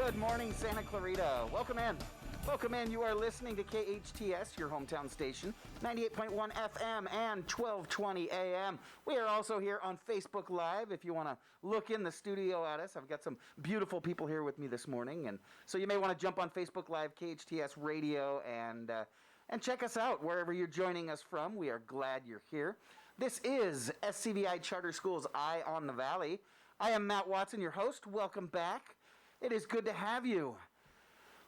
Good morning, Santa Clarita. Welcome in. Welcome in. You are listening to KHTS, your hometown station, 98.1 FM and 1220 AM. We are also here on Facebook Live. If you want to look in the studio at us, I've got some beautiful people here with me this morning, and so you may want to jump on Facebook Live, KHTS Radio, and check us out wherever you're joining us from. We are glad you're here. This is SCVI Charter Schools Eye on the Valley. I am Matt Watson, your host. Welcome back. It is good to have you.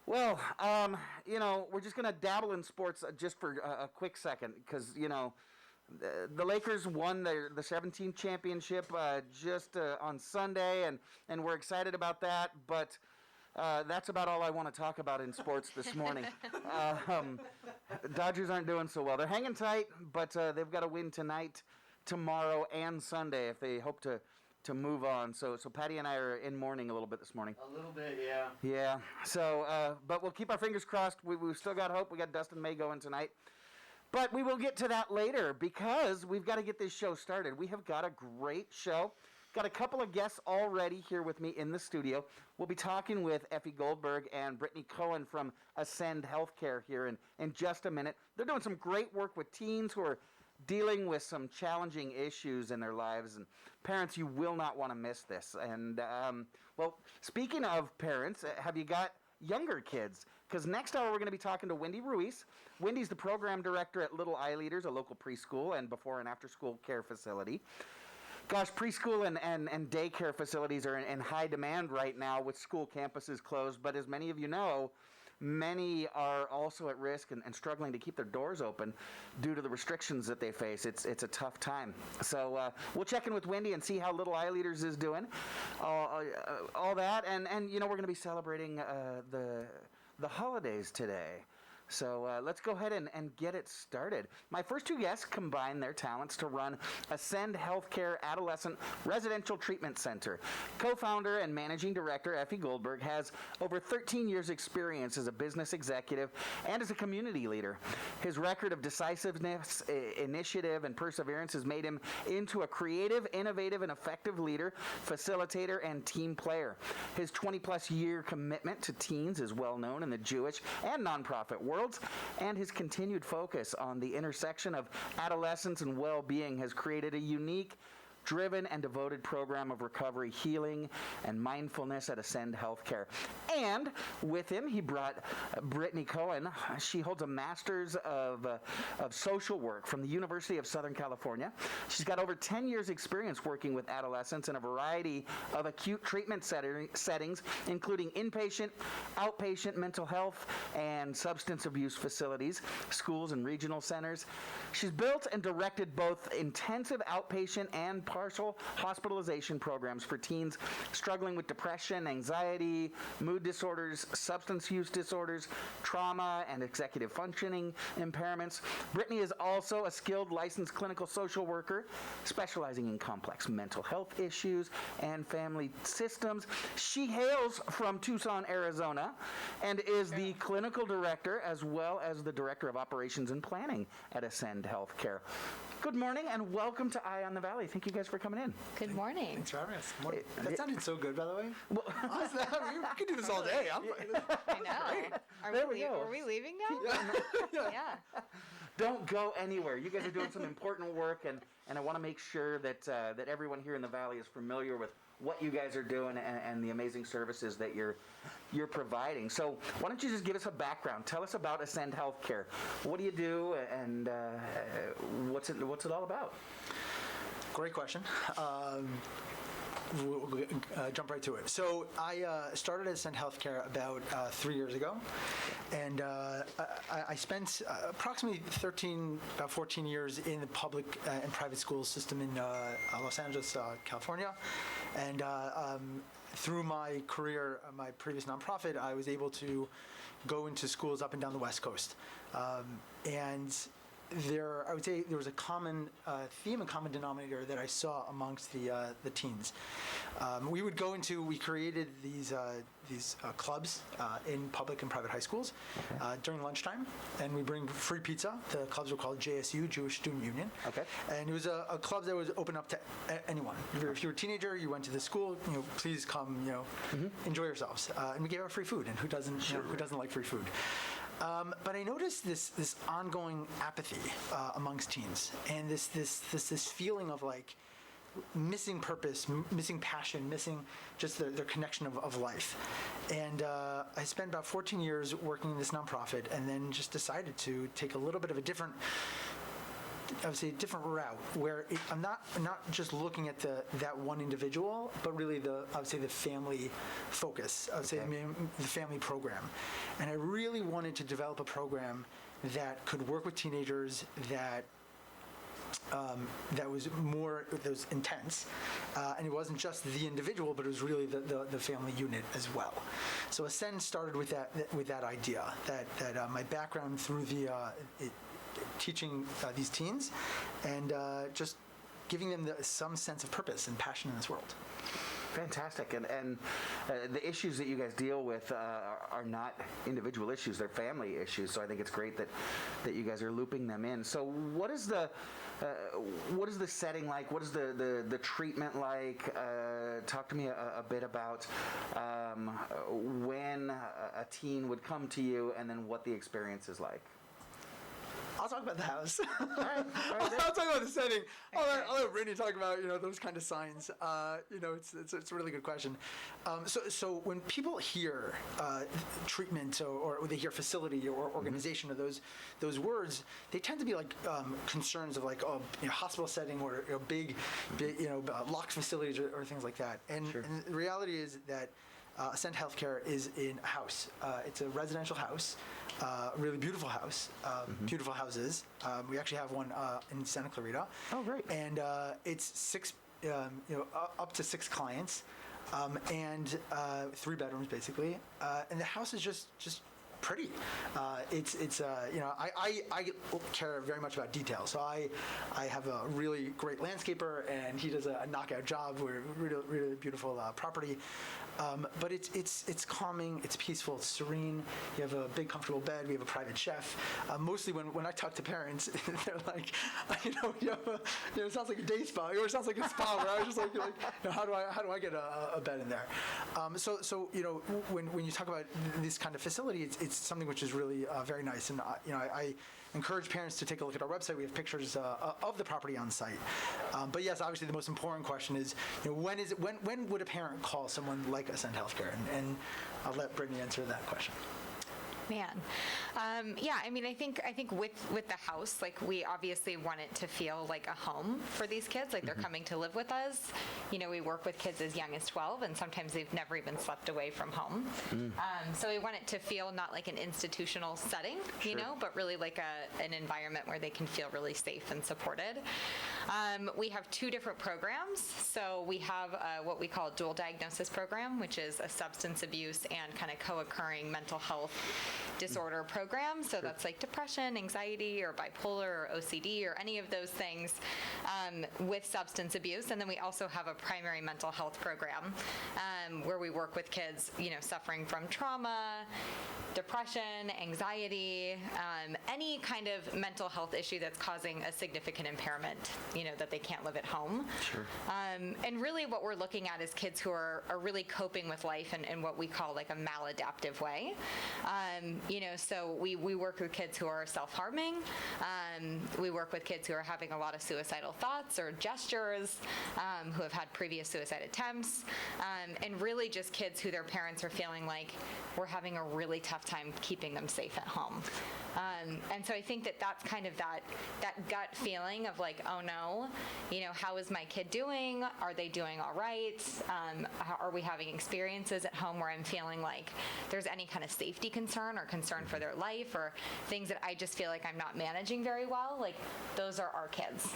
Well, we're just going to dabble in sports just for a quick second because, the Lakers won the 17th championship just on Sunday, and we're excited about that, but that's about all I want to talk about in sports this morning. Dodgers aren't doing so well. They're hanging tight, but they've got to win tonight, tomorrow, and Sunday if they hope to move on. So Patty and I are in mourning a little bit this morning. A little bit, yeah. Yeah. So, but we'll keep our fingers crossed. We've still got hope. We got Dustin May going tonight. But we will get to that later because we've got to get this show started. We have got a great show. Got a couple of guests already here with me in the studio. We'll be talking with Effie Goldberg and Brittany Cohen from Ascend Healthcare here in just a minute. They're doing some great work with teens who are dealing with some challenging issues in their lives, and parents, you will not want to miss this. And well, speaking of parents, have you got younger kids? Because next hour we're going to be talking to Wendy Ruiz. Wendy's the program director at Little iLEADers, a local preschool and before and after school care facility. Gosh, preschool and daycare facilities are in high demand right now with school campuses closed, but as many of you know, many are also at risk and struggling to keep their doors open due to the restrictions that they face. It's a tough time. So we'll check in with Wendy and see how Little iLEADers is doing. All that, and we're going to be celebrating the holidays today. So let's go ahead and get it started. My first two guests combine their talents to run Ascend Healthcare Adolescent Residential Treatment Center. Co-founder and managing director Effie Goldberg has over 13 years' experience as a business executive and as a community leader. His record of decisiveness, initiative, and perseverance has made him into a creative, innovative, and effective leader, facilitator, and team player. His 20-plus year commitment to teens is well known in the Jewish and nonprofit world. And his continued focus on the intersection of adolescence and well-being has created a unique, driven, and devoted program of recovery, healing, and mindfulness at Ascend Healthcare. And with him, he brought Brittany Cohen. She holds a master's of social work from the University of Southern California. She's got over 10 years' experience working with adolescents in a variety of acute treatment settings, including inpatient, outpatient mental health, and substance abuse facilities, schools, and regional centers. She's built and directed both intensive outpatient and partial hospitalization programs for teens struggling with depression, anxiety, mood disorders, substance use disorders, trauma, and executive functioning impairments. Brittany is also a skilled licensed clinical social worker specializing in complex mental health issues and family systems. She hails from Tucson, Arizona, and is the clinical director as well as the director of operations and planning at Ascend Healthcare. Good morning and welcome to Eye on the Valley. Thank you guys for coming in. Good morning. Thanks for having us. That sounded so good, by the way. Well, honestly, we could do this all day. I know. There we go. Are we leaving now? Yeah. Don't go anywhere. You guys are doing some important work, and I want to make sure that everyone here in the Valley is familiar with what you guys are doing and the amazing services that you're providing. So why don't you just give us a background? Tell us about Ascend Healthcare. What do you do, and what's it all about? Great question. We'll jump right to it. So I started at Ascend Healthcare about 3 years ago, and I spent approximately 14 years in the public and private school system in Los Angeles, California, and through my career, my previous nonprofit, I was able to go into schools up and down the West Coast, and I would say there was a common theme, a common denominator that I saw amongst the teens. We created these clubs in public and private high schools during lunchtime, and we bring free pizza. The clubs were called JSU, Jewish Student Union. Okay. And it was a club that was open up to anyone. If you were a teenager, you went to the school, please come, enjoy yourselves. And we gave out free food, and who doesn't, who doesn't like free food? But I noticed this ongoing apathy amongst teens, and this feeling of like missing purpose, missing passion, missing just their connection of life. And I spent about 14 years working in this nonprofit, and then just decided to take a little bit of a different route, where I'm not just looking at that one individual, but really the family focus. The family program, and I really wanted to develop a program that could work with teenagers that was intense, and it wasn't just the individual, but it was really the family unit as well. So Ascend started with that idea that my background through teaching these teens and just giving them some sense of purpose and passion in this world. Fantastic. And the issues that you guys deal with are not individual issues, they're family issues. So I think it's great that you guys are looping them in. So what is the setting like? What is the treatment like? Talk to me a bit about when a teen would come to you, and then what the experience is like. I'll talk about the house. All right. I'll talk about the setting. I'll let Brittany talk about those kind of signs. It's a really good question. So when people hear treatment or they hear facility or organization or those words, they tend to be like concerns of like hospital setting or big locked facilities or things like that. And the reality is that Ascend Healthcare is in a house. It's a residential house, really beautiful house, beautiful houses. We actually have one in Santa Clarita. Oh, great. And it's up to 6 clients, and 3 bedrooms basically. And the house is just pretty. I care very much about detail. So I have a really great landscaper, and he does a knockout job. We're really beautiful property. But it's calming, it's peaceful, it's serene. You have a big, comfortable bed. We have a private chef. Mostly when I talk to parents, they're like, it sounds like a day spa, or it sounds like a spa. Where I was just like how do I get a bed in there? So when you talk about this kind of facility, it's something which is really very nice. And I encourage parents to take a look at our website. We have pictures of the property on site. But yes, obviously the most important question is, when would a parent call someone like Ascend Healthcare? And I'll let Brittany answer that question. Man. Yeah, I mean, I think with the house, like, we obviously want it to feel like a home for these kids, like they're coming to live with us. We work with kids as young as 12, and sometimes they've never even slept away from home. So we want it to feel not like an institutional setting, but really like an environment where they can feel really safe and supported. We have 2 different programs. So we have what we call a dual diagnosis program, which is a substance abuse and kind of co-occurring mental health disorder program. So that's like depression, anxiety, or bipolar, or OCD, or any of those things with substance abuse. And then we also have a primary mental health program where we work with kids, suffering from trauma, depression, anxiety, any kind of mental health issue that's causing a significant impairment, that they can't live at home. Sure. And really what we're looking at is kids who are really coping with life in what we call like a maladaptive way. So we work with kids who are self-harming. We work with kids who are having a lot of suicidal thoughts or gestures, who have had previous suicide attempts, and really just kids who their parents are feeling like we're having a really tough time keeping them safe at home. And so I think that's kind of that gut feeling of like, oh no, how is my kid doing? Are they doing all right? Are we having experiences at home where I'm feeling like there's any kind of safety concern or concern for their life, or things that I just feel like I'm not managing very well? Like, those are our kids.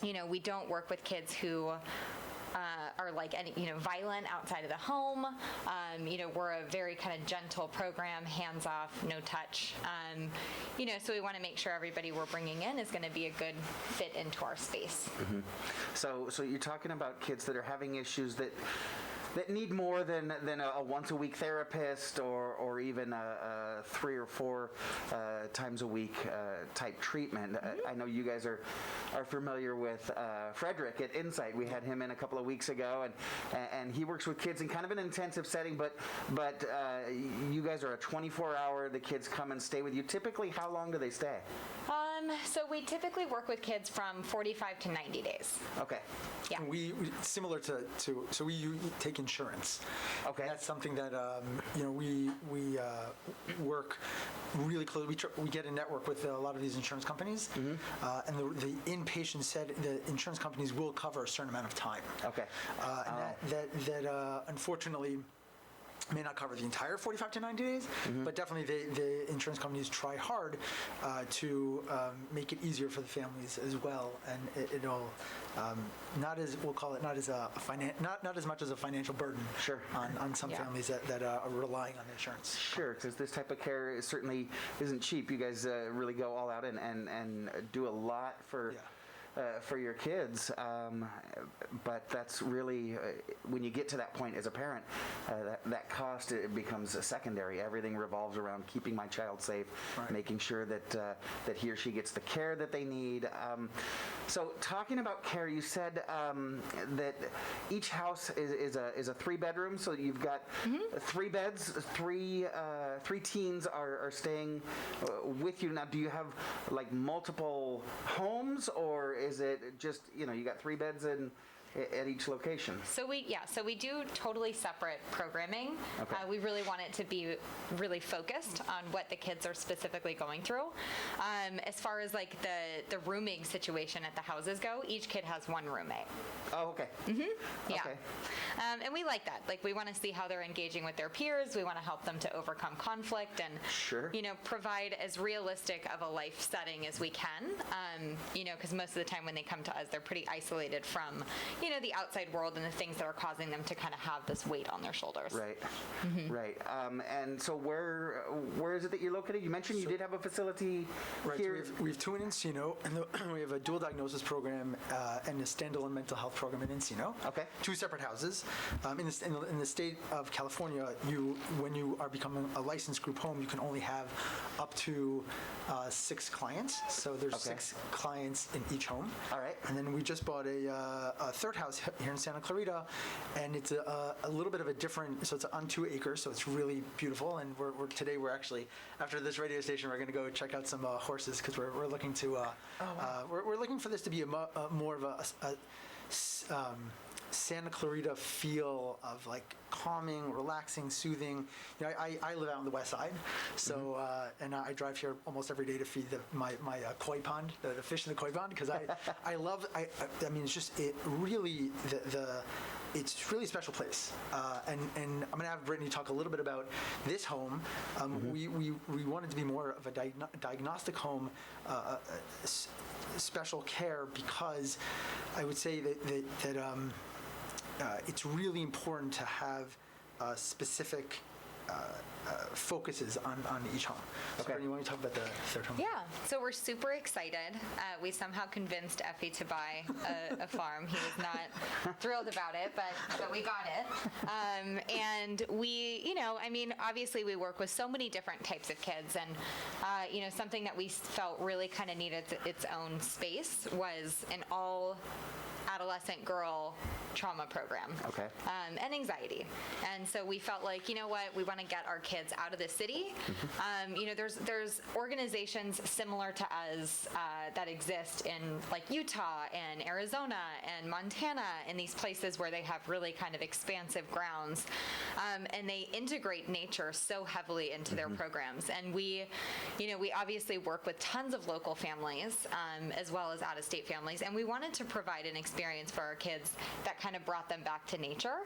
We don't work with kids who are like violent outside of the home. We're a very kind of gentle program, hands off, no touch. So we want to make sure everybody we're bringing in is going to be a good fit into our space. So you're talking about kids that are having issues that need more than a once-a-week therapist or even a 3 or 4 times a week type treatment. I know you guys are familiar with Frederick at Insight. We had him in a couple of weeks ago, and he works with kids in kind of an intensive setting, but you guys are a 24-hour, the kids come and stay with you. Typically, how long do they stay? So we typically work with kids from 45 to 90 days. Okay. Yeah. We similar to so we take insurance. Okay. That's something that we work really closely. We get a network with a lot of these insurance companies, and the inpatient the insurance companies will cover a certain amount of time. Okay. That unfortunately may not cover the entire 45 to 90 days, but definitely the insurance companies try hard to make it easier for the families as well, and it'll not as much as a financial burden on some families that are relying on insurance. Sure, because this type of care certainly isn't cheap. You guys really go all out and do a lot for your kids, but that's really when you get to that point as a parent, that cost, it becomes a secondary. Everything revolves around keeping my child safe, making sure that he or she gets the care that they need. So talking about care, you said that each house is a 3-bedroom, so you've got 3 beds, three teens are staying with you. Now, do you have like multiple homes, or is it just, you got 3 beds at each location? So we do totally separate programming. Okay. We really want it to be really focused on what the kids are specifically going through. As far as like the rooming situation at the houses go, each kid has 1 roommate. Oh, okay. Yeah. Okay. And we like that. Like, we want to see how they're engaging with their peers. We want to help them to overcome conflict and, provide as realistic of a life setting as we can. Because most of the time when they come to us, they're pretty isolated from, the outside world and the things that are causing them to kind of have this weight on their shoulders. Right. Right. And so where is it that you're located? You mentioned you did have a facility here. So we have 2 in Encino, and we have a dual diagnosis program and a standalone mental health program in Encino. Okay. 2 separate houses. In the state of California, when you are becoming a licensed group home, you can only have up to 6 clients. So there's 6 clients in each home. All right. And then we just bought a 3rd house here in Santa Clarita, and it's a little bit of a different. So it's on 2 acres, so it's really beautiful. And today we're actually, after this radio station, we're going to go check out some horses, because we're looking to we're looking for this to be more of a Santa Clarita feel of like calming, relaxing, soothing. I live out on the west side, so and I drive here almost every day to feed my koi pond, the fish in the koi pond, because I love. I mean, it's just it's really a special place, and I'm going to have Brittany talk a little bit about this home. We wanted to be more of a diagnostic home, special care, because I would say that it's really important to have specific focuses on each home. So Brittany, you want to talk about the 3rd home? Yeah, so we're super excited. We somehow convinced Effie to buy a farm. He was not thrilled about it, but we got it. And we, obviously we work with so many different types of kids, and, something that we felt really kind of needed its own space was an all adolescent girl trauma program. Okay. And anxiety. And so we felt like, we want to get our kids out of the city. There's organizations similar to us that exist in like Utah and Arizona and Montana, and these places where they have really kind of expansive grounds, and they integrate nature so heavily into their programs. And we obviously work with tons of local families as well as out-of-state families, and we wanted to provide an experience experience for our kids that kind of brought them back to nature.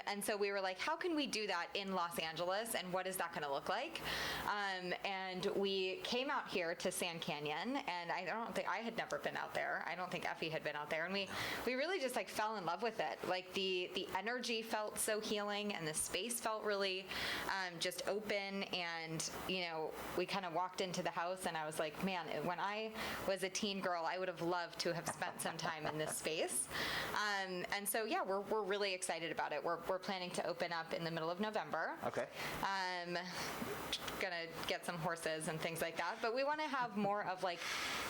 And so we were like, how can we do that in Los Angeles, and what is that going to look like? And we came out here to Sand Canyon, and I don't think I had never been out there. I don't think Effie had been out there, and we really just like fell in love with it. Like the energy felt so healing, and the space felt really just open. And we kind of walked into the house, and I was like, man, when I was a teen girl, I would have loved to have spent some time in this space. And so yeah, we're really excited about it. We're planning to open up in the middle of November. Okay. Gonna get some horses and things like that, but we want to have more of like,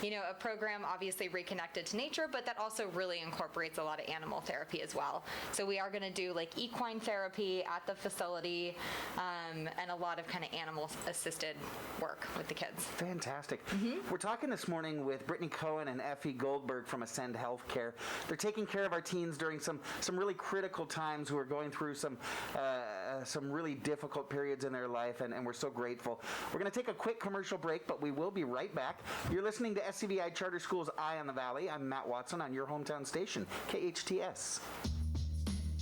a program obviously reconnected to nature, but that also really incorporates a lot of animal therapy as well. So we are going to do like equine therapy at the facility, and a lot of kind of animal assisted work with the kids. Fantastic. We're talking this morning with Brittany Cohen and Effie Goldberg from Ascend Healthcare. They're taking care of our teens during some really critical times who are going through some really difficult periods in their life, and we're so grateful. We're going to take a quick commercial break, but we will be right back. You're listening to SCVI Charter Schools Eye on the Valley. I'm Matt Watson on your hometown station, KHTS.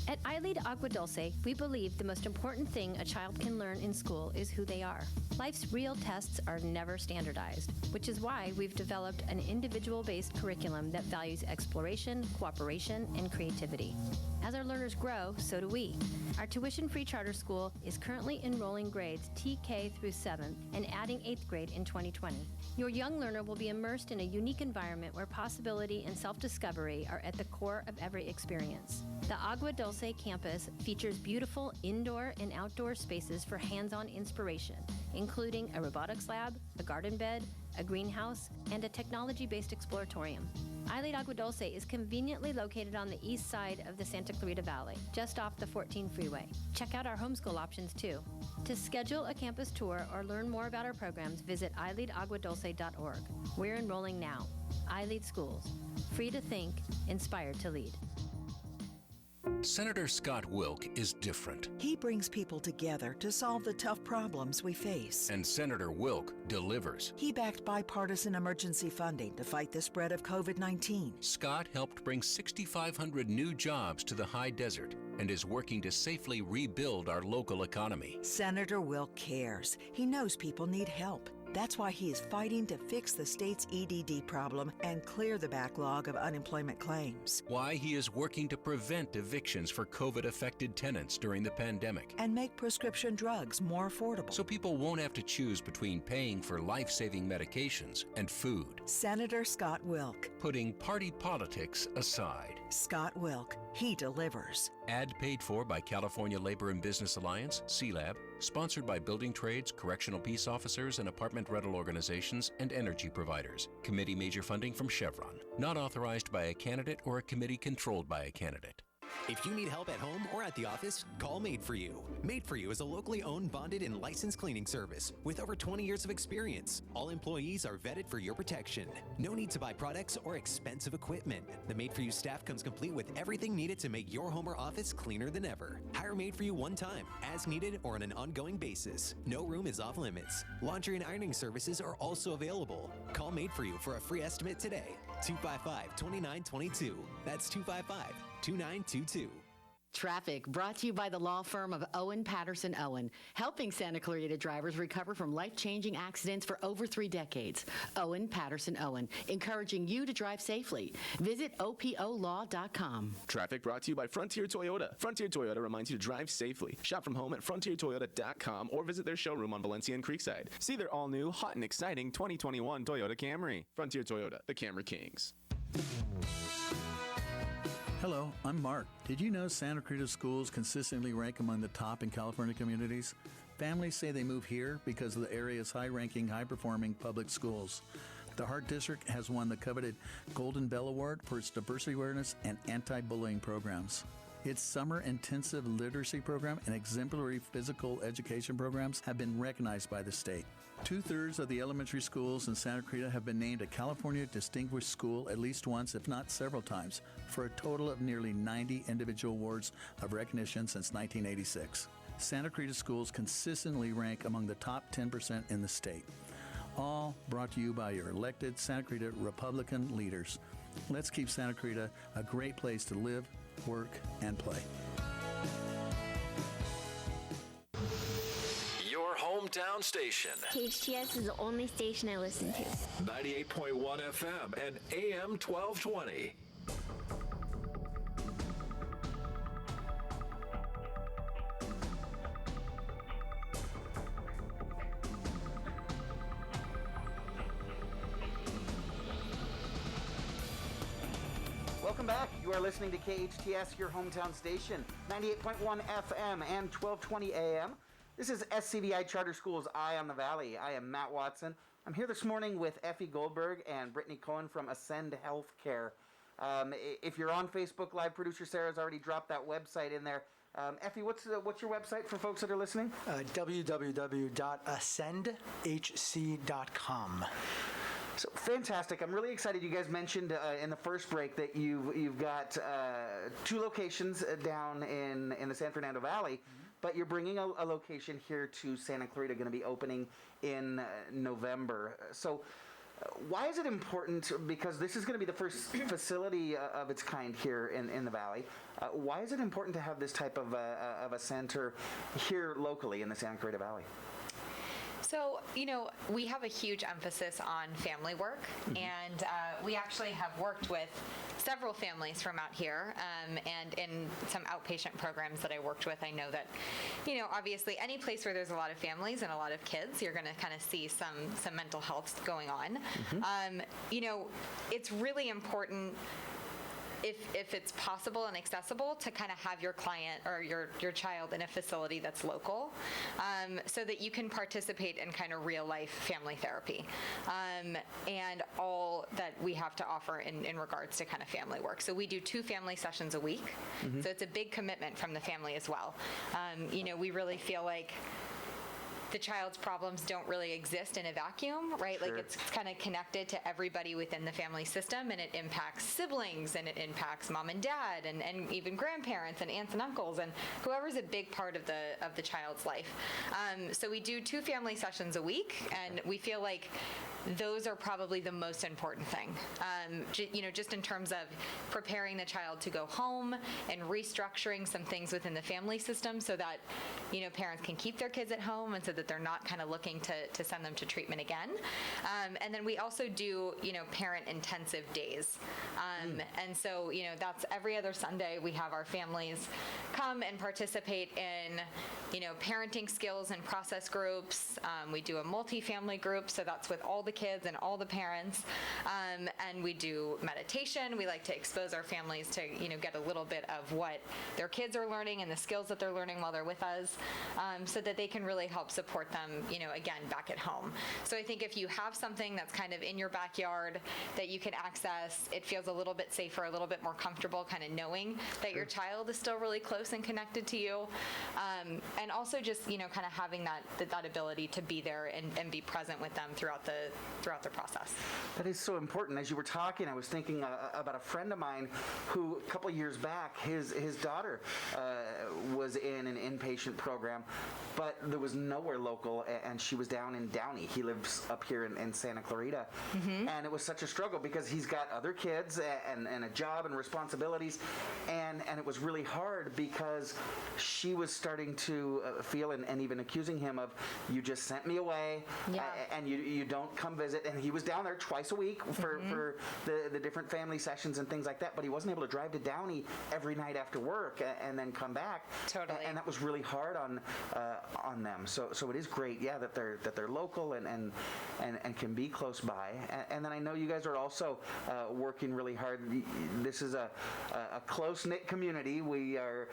At iLEAD Agua Dulce, we believe the most important thing a child can learn in school is who they are. Life's real tests are never standardized, which is why we've developed an individual-based curriculum that values exploration, cooperation, and creativity. As our learners grow, so do we. Our tuition-free charter school is currently enrolling grades TK through 7th and adding 8th grade in 2020. Your young learner will be immersed in a unique environment where possibility and self-discovery are at the core of every experience. The Agua Dulce campus features beautiful indoor and outdoor spaces for hands-on inspiration, including a robotics lab, a garden bed, a greenhouse, and a technology-based exploratorium. iLEAD Agua Dulce is conveniently located on the east side of the Santa Clarita Valley, just off the 14 freeway. Check out our homeschool options too. To schedule a campus tour or learn more about our programs, visit iLeadAguadulce.org. We're enrolling now. iLEAD Schools. Free to think, inspired to lead. Senator Scott Wilk is different. He brings people together to solve the tough problems we face. And Senator Wilk delivers. He backed bipartisan emergency funding to fight the spread of COVID-19. Scott helped bring 6,500 new jobs to the high desert and is working to safely rebuild our local economy. Senator Wilk cares. He knows people need help. That's why he is fighting to fix the state's EDD problem and clear the backlog of unemployment claims. Why he is working to prevent evictions for COVID-affected tenants during the pandemic. And make prescription drugs more affordable. So people won't have to choose between paying for life-saving medications and food. Senator Scott Wilk. Putting party politics aside. Scott Wilk. He delivers. Ad paid for by California Labor and Business Alliance, CLAB, sponsored by building trades, correctional peace officers, and apartment rental organizations, and energy providers. Committee major funding from Chevron. Not authorized by a candidate or a committee controlled by a candidate. If you need help at home or at the office, call Made For You. Made For You is a locally owned, bonded, and licensed cleaning service with over 20 years of experience. All employees are vetted for your protection. No need to buy products or expensive equipment. The Made For You staff comes complete with everything needed to make your home or office cleaner than ever. Hire Made For You one time, as needed, or on an ongoing basis. No room is off limits. Laundry and ironing services are also available. Call Made For You for a free estimate today. 255-2922. That's 255-2922. Traffic brought to you by the law firm of Owen Patterson Owen, helping Santa Clarita drivers recover from life-changing accidents for over 3 decades. Owen Patterson Owen, encouraging you to drive safely. Visit opolaw.com. Traffic brought to you by Frontier Toyota. Frontier Toyota reminds you to drive safely. Shop from home at frontiertoyota.com or visit their showroom on Valencia and Creekside. See their all-new, hot and exciting 2021 Toyota Camry. Frontier Toyota, the Camry Kings. Hello, I'm Mark. Did you know Santa Clarita schools consistently rank among the top in California communities? Families say they move here because of the area's high-ranking, high-performing public schools. The Hart District has won the coveted Golden Bell Award for its diversity awareness and anti-bullying programs. Its summer-intensive literacy program and exemplary physical education programs have been recognized by the state. 2/3 of the elementary schools in Santa Clarita have been named a California Distinguished School at least once, if not several times, for a total of nearly 90 individual awards of recognition since 1986. Santa Clarita schools consistently rank among the top 10% in the state. All brought to you by your elected Santa Clarita Republican leaders. Let's keep Santa Clarita a great place to live, work, and play. Your hometown station. KHTS is the only station I listen to. 98.1 FM and AM 1220. Welcome back. You are listening to KHTS, your hometown station, 98.1 FM and 1220 AM. This is SCVI Charter Schools Eye on the Valley. I am Matt Watson. I'm here this morning with Effie Goldberg and Brittany Cohen from Ascend Healthcare. If you're on Facebook Live, producer Sarah's already dropped that website in there. Effie, what's your website for folks that are listening? www.ascendhc.com. So fantastic! I'm really excited. You guys mentioned in the first break that you've got 2 locations down in the San Fernando Valley, but you're bringing a location here to Santa Clarita, going to be opening in November. So why is it important? Because this is going to be the first facility of its kind here in the Valley. Why is it important to have this type of a center here locally in the Santa Clarita Valley? So, we have a huge emphasis on family work, and we actually have worked with several families from out here, and in some outpatient programs that I worked with, I know that, obviously any place where there's a lot of families and a lot of kids, you're going to kind of see some mental health going on. It's really important, if it's possible and accessible, to kind of have your client or your child in a facility that's local, so that you can participate in kind of real life family therapy, and all that we have to offer in regards to kind of family work. So we do 2 family sessions a week. So it's a big commitment from the family as well. We really feel like the child's problems don't really exist in a vacuum, right? Sure. Like it's kind of connected to everybody within the family system, and it impacts siblings, and it impacts mom and dad, and even grandparents and aunts and uncles, and whoever's a big part of the child's life. So we do 2 family sessions a week, and we feel like those are probably the most important thing. Just in terms of preparing the child to go home and restructuring some things within the family system so that, parents can keep their kids at home, and so that they're not kind of looking to send them to treatment again. And then we also do, parent intensive days. And so, that's every other Sunday we have our families come and participate in, parenting skills and process groups. We do a multi-family group, so that's with all the kids and all the parents. And we do meditation. We like to expose our families to, get a little bit of what their kids are learning and the skills that they're learning while they're with us, so that they can really help support them, again, back at home. So I think if you have something that's kind of in your backyard that you can access, it feels a little bit safer, a little bit more comfortable, kind of knowing that your child is still really close and connected to you. And also just, kind of having that ability to be there and be present with them throughout the process. That is so important. As you were talking, I was thinking about a friend of mine who, a couple of years back, his daughter was in an inpatient program, but there was nowhere local, and she was down in Downey. He lives up here in Santa Clarita, and it was such a struggle because he's got other kids and a job and responsibilities, and it was really hard because she was starting to feel and even accusing him of, you just sent me away, and you don't come visit. And he was down there twice a week for the different family sessions and things like that, but he wasn't able to drive to Downey every night after work and then come back. Totally. And that was really hard on them. So it is great, that they're local and can be close by. And then I know you guys are also working really hard. This is a close-knit community. We are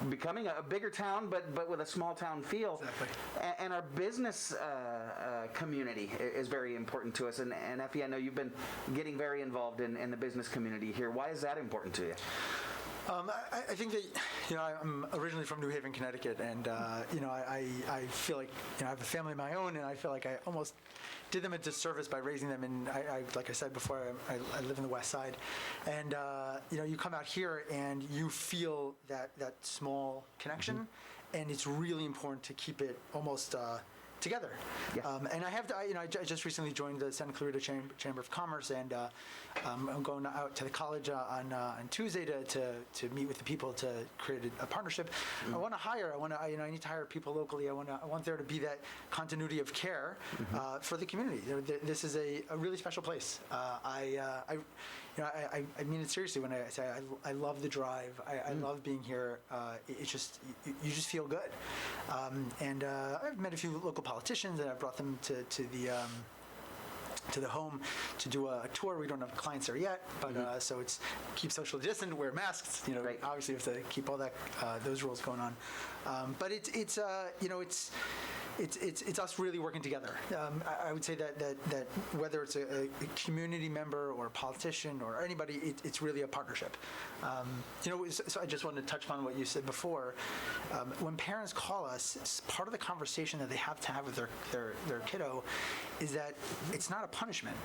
becoming a bigger town, but with a small town feel. Exactly. And our business community is very important to us. And Effie, I know you've been getting very involved in the business community here. Why is that important to you? I think that, I'm originally from New Haven, Connecticut, and, I feel like, I have a family of my own, and I feel like I almost did them a disservice by raising them. And I like I said before, I live in the West Side, and, you come out here and you feel that small connection, and it's really important to keep it almost together. Yeah. And I have to, I just recently joined the Santa Clarita Chamber of Commerce, and I'm going out to the college on Tuesday to meet with the people to create a partnership. I want to hire. I need to hire people locally. I want there to be that continuity of care for the community. This is a really special place. I mean it seriously when I say I love the drive. I love being here. It's just you just feel good. And I've met a few local politicians, and I've brought them to the home to do a tour. We don't have clients there yet, but so it's keep social distance, wear masks. Right. Obviously we have to keep all that those rules going on. But it's us really working together. I would say that whether it's a community member or a politician or anybody, it's really a partnership. So I just wanted to touch on what you said before. When parents call us, part of the conversation that they have to have with their kiddo is that it's not a punishment.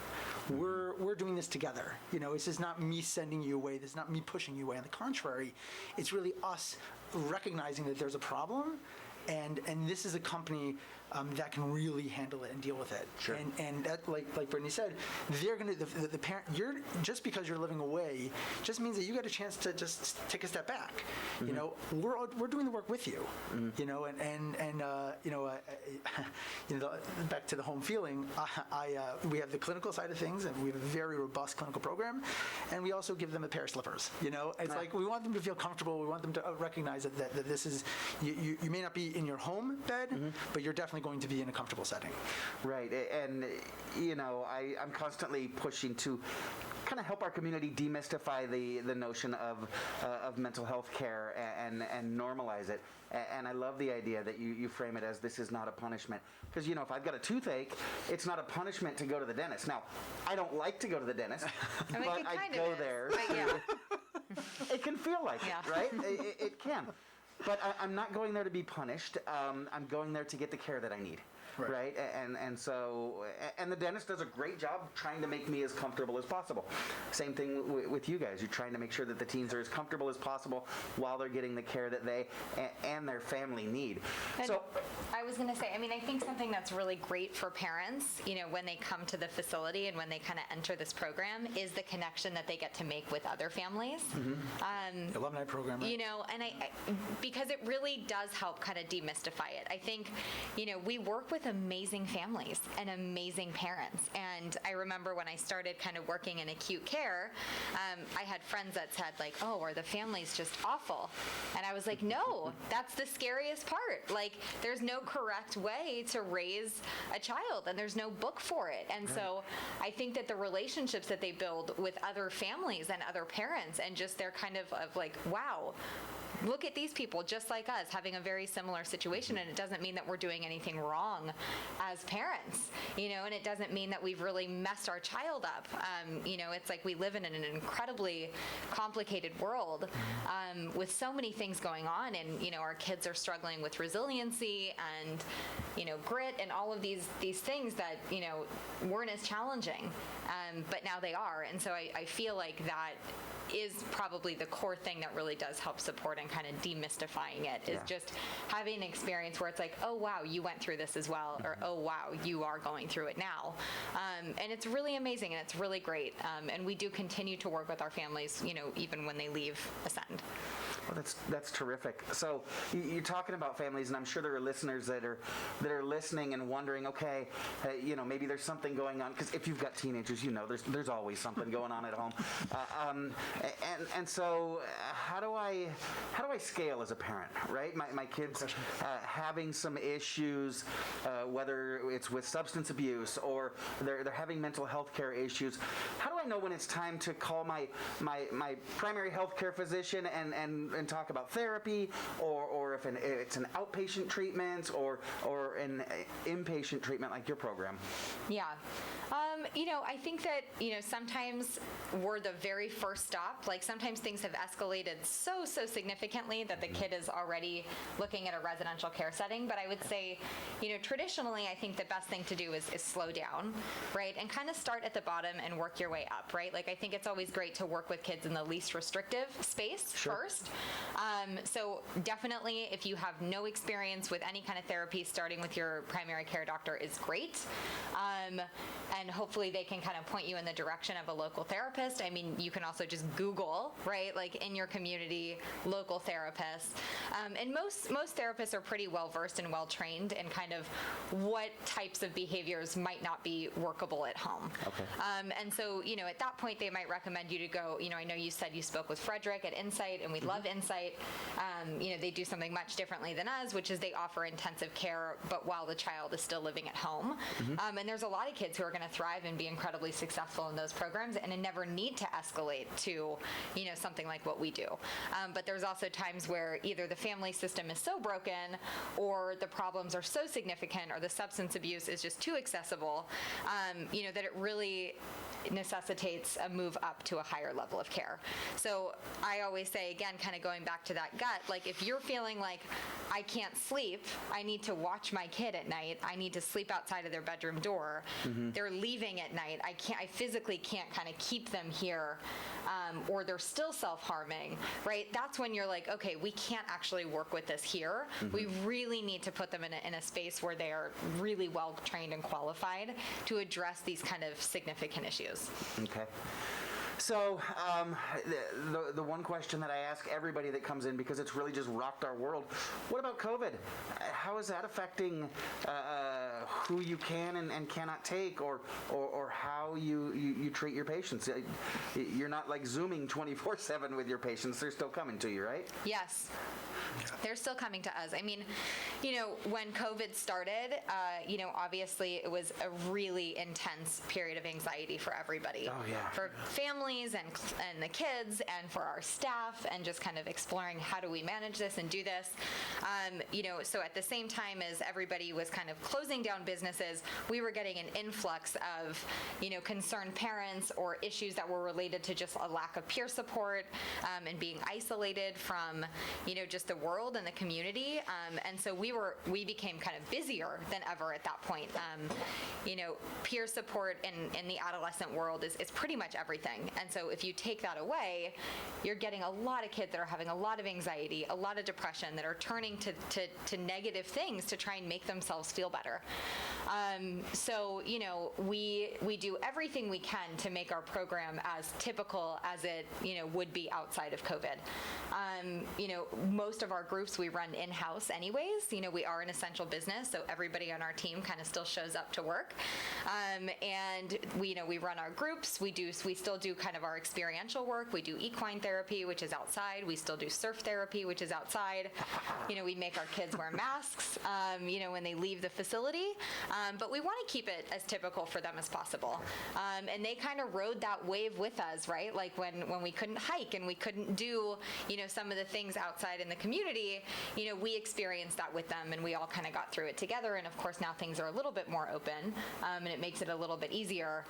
We're doing this together. This is not me sending you away. This is not me pushing you away. On the contrary, it's really us recognizing that there's a problem. And this is a company that can really handle it and deal with it. Sure. And that, like Brittany said, they're going to the parent. Just because you're living away, just means that you get a chance to just take a step back. We're doing the work with you. Back to the home feeling. We have the clinical side of things, and we have a very robust clinical program, and we also give them a pair of slippers. It's like we want them to feel comfortable. We want them to recognize that this is you may not be in your home bed, but you're definitely going to be in a comfortable setting. Right, and I'm constantly pushing to kind of help our community demystify the notion of mental health care and normalize it. And I love the idea that you frame it as this is not a punishment. Because, if I've got a toothache, it's not a punishment to go to the dentist. Now, I don't like to go to the dentist, but I go there. It can feel like it, right? It can. But I'm not going there to be punished. I'm going there to get the care that I need. Right? And so the dentist does a great job trying to make me as comfortable as possible. Same thing with you guys. You're trying to make sure that the teens are as comfortable as possible while they're getting the care that they and their family need. And so I was going to say, I think something that's really great for parents, when they come to the facility and when they kind of enter this program is the connection that they get to make with other families. Alumni program, right? And I because it really does help kind of demystify it. I think, we work with amazing families and amazing parents. And I remember when I started kind of working in acute care, I had friends that said like, oh, are the families just awful? And I was like, no, that's the scariest part. Like, there's no correct way to raise a child, and there's no book for it. And so I think that the relationships that they build with other families and other parents, and just their kind of like, wow, look at these people just like us having a very similar situation, and it doesn't mean that we're doing anything wrong as parents, and it doesn't mean that we've really messed our child up. It's like we live in an incredibly complicated world with so many things going on, and our kids are struggling with resiliency and grit and all of these things that weren't as challenging, but now they are. And so I feel like that is probably the core thing that really does help support and kind of demystifying it, is just having an experience where it's like, oh wow, you went through this as well, or oh wow, you are going through it now. And it's really amazing, and it's really great. And we do continue to work with our families, even when they leave Ascend. Well, that's terrific. So you're talking about families, and I'm sure there are listeners that are listening and wondering, okay, maybe there's something going on, because if you've got teenagers, there's always something going on at home. And so how do I scale as a parent, right? My kids having some issues, whether it's with substance abuse or they're having mental health care issues. How do I know when it's time to call my primary health care physician and talk about therapy, or if it's an outpatient treatment or an inpatient treatment like your program? Yeah. I think that, sometimes we're the very first stop. Like sometimes things have escalated so significantly that the kid is already looking at a residential care setting. But I would say, traditionally, I think the best thing to do is slow down, right? And kind of start at the bottom and work your way up, right? Like I think it's always great to work with kids in the least restrictive space first. So definitely if you have no experience with any kind of therapy, starting with your primary care doctor is great. And hopefully they can kind of point you in the direction of a local therapist. I mean, you can also just Google, right? Like in your community, local therapists. And most therapists are pretty well versed and well trained in kind of what types of behaviors might not be workable at home. Okay. And so, at that point, they might recommend you to go, I know you said you spoke with Frederick at Insight, and we love Insight. They do something much differently than us, which is they offer intensive care, but while the child is still living at home. And there's a lot of kids who are going to thrive and be incredibly successful in those programs and never need to escalate to, something like what we do. But there's also times where either the family system is so broken or the problems are so significant or the substance abuse is just too accessible, that it really necessitates a move up to a higher level of care. So I always say, again, kind of going back to that gut, like if you're feeling like I can't sleep, I need to watch my kid at night, I need to sleep outside of their bedroom door, they're leaving at night, I physically can't kind of keep them here, or they're still self-harming, right? That's when you're like, okay, we can't actually work with this here. We really need to put them in a space where they are really well trained and qualified to address these kind of significant issues. Okay. So the one question that I ask everybody that comes in, because it's really just rocked our world, what about COVID? How is that affecting who you can and cannot take, or how you treat your patients? You're not like Zooming 24/7 with your patients. They're still coming to you, right? Yes. They're still coming to us. I mean, when COVID started, obviously it was a really intense period of anxiety for everybody. Oh, yeah. For families and the kids and for our staff, and just kind of exploring how do we manage this and do this. So at the same time as everybody was kind of closing down businesses, we were getting an influx of, concerned parents or issues that were related to just a lack of peer support, and being isolated from, just the world and the community. And so we became kind of busier than ever at that point. Peer support in the adolescent world is pretty much everything. And so if you take that away, you're getting a lot of kids that are having a lot of anxiety, a lot of depression, that are turning to negative things to try and make themselves feel better. So, we do everything we can to make our program as typical as it, would be outside of COVID. Most of our groups we run in-house anyways. We are an essential business, so everybody on our team kind of still shows up to work. And we run our groups. We still do kind of our experiential work. We do equine therapy, which is outside. We still do surf therapy, which is outside. We make our kids wear masks, when they leave the facility. But we want to keep it as typical for them as possible. And they kind of rode that wave with us, right? Like when we couldn't hike and we couldn't do, some of the things outside in the community, we experienced that with them, and we all kind of got through it together. And of course now things are a little bit more open, and it makes it a little bit easier.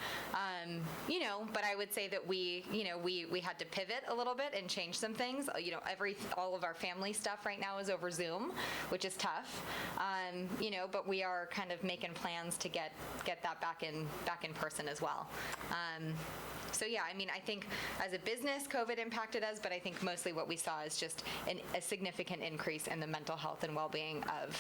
But I would say that we had to pivot a little bit and change some things. All of our family stuff right now is over Zoom, which is tough. But we are kind of making plans to get that back in person as well. So yeah, I think as a business, COVID impacted us, but I think mostly what we saw is just a significant increase in the mental health and well-being of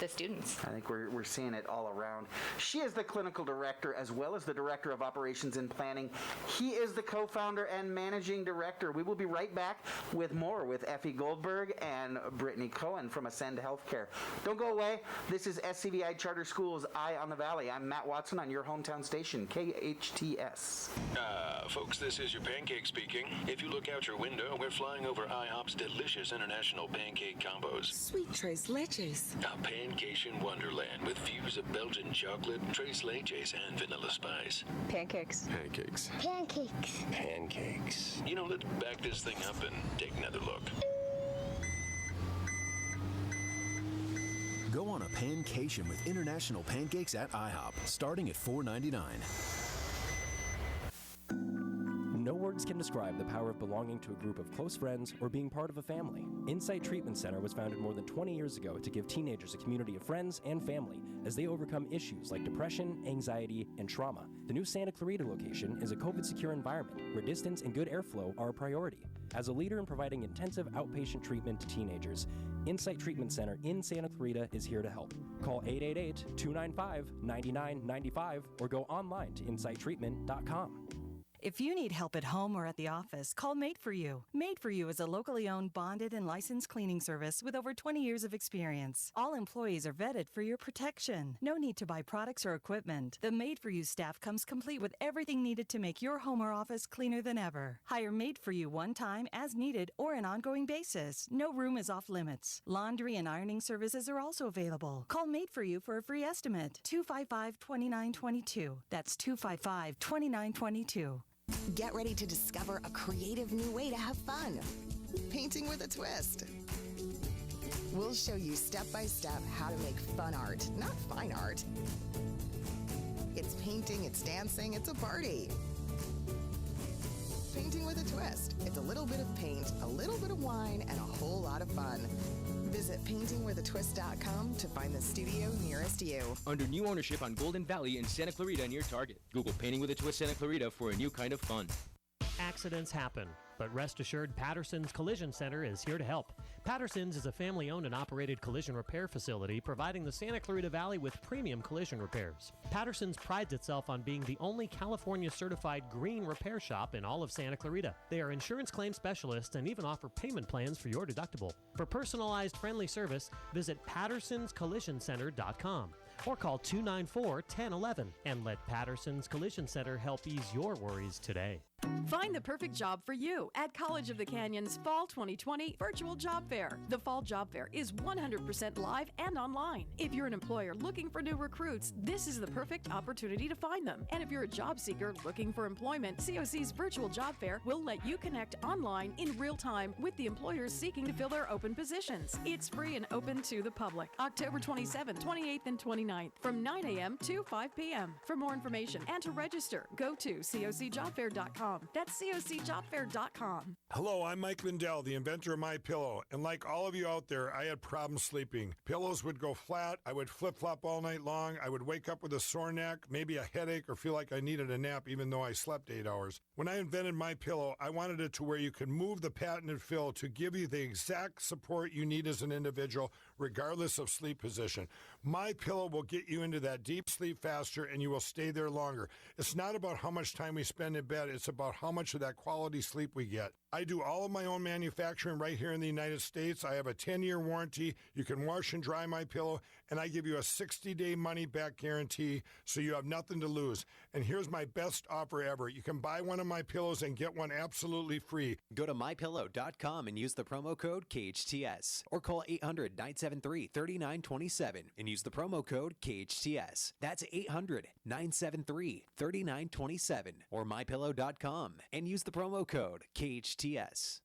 the students. I think we're seeing it all around. She is the clinical director as well as the director of operations and planning. He is the co-founder and managing director. We will be right back with more with Effie Goldberg and Brittany Cohen from Ascend Healthcare. Don't go away. This is SCVI Charter Schools Eye on the Valley. I'm Matt Watson on your hometown station, KHTS. Folks, this is your pancake speaking. If you look out your window, we're flying over IHOP's delicious international pancake combos. Sweet Tres Leches. A pancation wonderland with views of Belgian chocolate, Tres Leches, and vanilla spice. Pancakes. Pancakes. Pancakes. Pancakes. Let's back this thing up and take another look. Go on a pancation with international pancakes at IHOP, starting at $4.99. words can describe the power of belonging to a group of close friends or being part of a family. Insight Treatment Center was founded more than 20 years ago to give teenagers a community of friends and family as they overcome issues like depression, anxiety, and trauma. The new Santa Clarita location is a COVID-secure environment where distance and good airflow are a priority. As a leader in providing intensive outpatient treatment to teenagers, Insight Treatment Center in Santa Clarita is here to help. Call 888-295-9995 or go online to insighttreatment.com. If you need help at home or at the office, call Made For You. Made For You is a locally owned, bonded, and licensed cleaning service with over 20 years of experience. All employees are vetted for your protection. No need to buy products or equipment. The Made For You staff comes complete with everything needed to make your home or office cleaner than ever. Hire Made For You one time, as needed, or an ongoing basis. No room is off limits. Laundry and ironing services are also available. Call Made For You for a free estimate. 255-2922. That's 255-2922. Get ready to discover a creative new way to have fun. Painting with a twist. We'll show you step by step how to make fun art, not fine art. It's painting, it's dancing, it's a party. Painting with a twist. It's a little bit of paint, a little bit of wine, and a whole lot of fun. Visit paintingwithatwist.com to find the studio nearest you. Under new ownership on Golden Valley in Santa Clarita near Target. Google Painting with a Twist Santa Clarita for a new kind of fun. Accidents happen, but rest assured Patterson's Collision Center is here to help. Patterson's is a family-owned and operated collision repair facility providing the Santa Clarita Valley with premium collision repairs. Patterson's prides itself on being the only California-certified green repair shop in all of Santa Clarita. They are insurance claim specialists and even offer payment plans for your deductible. For personalized, friendly service, visit pattersonscollisioncenter.com or call 294-1011 and let Patterson's Collision Center help ease your worries today. Find the perfect job for you at College of the Canyon's Fall 2020 Virtual Job Fair. The Fall Job Fair is 100% live and online. If you're an employer looking for new recruits, this is the perfect opportunity to find them. And if you're a job seeker looking for employment, COC's Virtual Job Fair will let you connect online in real time with the employers seeking to fill their open positions. It's free and open to the public. October 27th, 28th, and 29th from 9 a.m. to 5 p.m. For more information and to register, go to cocjobfair.com. That's cocjobfair.com. Hello, I'm Mike Lindell, the inventor of MyPillow, and like all of you out there, I had problems sleeping. Pillows would go flat, I would flip-flop all night long, I would wake up with a sore neck, maybe a headache, or feel like I needed a nap even though I slept 8 hours. When I invented MyPillow, I wanted it to where you can move the patented fill to give you the exact support you need as an individual, regardless of sleep position. MyPillow will get you into that deep sleep faster, and you will stay there longer. It's not about how much time we spend in bed, it's about how much of that quality sleep we get. I do all of my own manufacturing right here in the United States. I have a 10-year warranty. You can wash and dry MyPillow, and I give you a 60-day money-back guarantee, so you have nothing to lose. And here's my best offer ever. You can buy one of my pillows and get one absolutely free. Go to mypillow.com and use the promo code KHTS or call 800-973-3927 and use the promo code KHTS. That's 800-973-3927 or mypillow.com and use the promo code KHTS.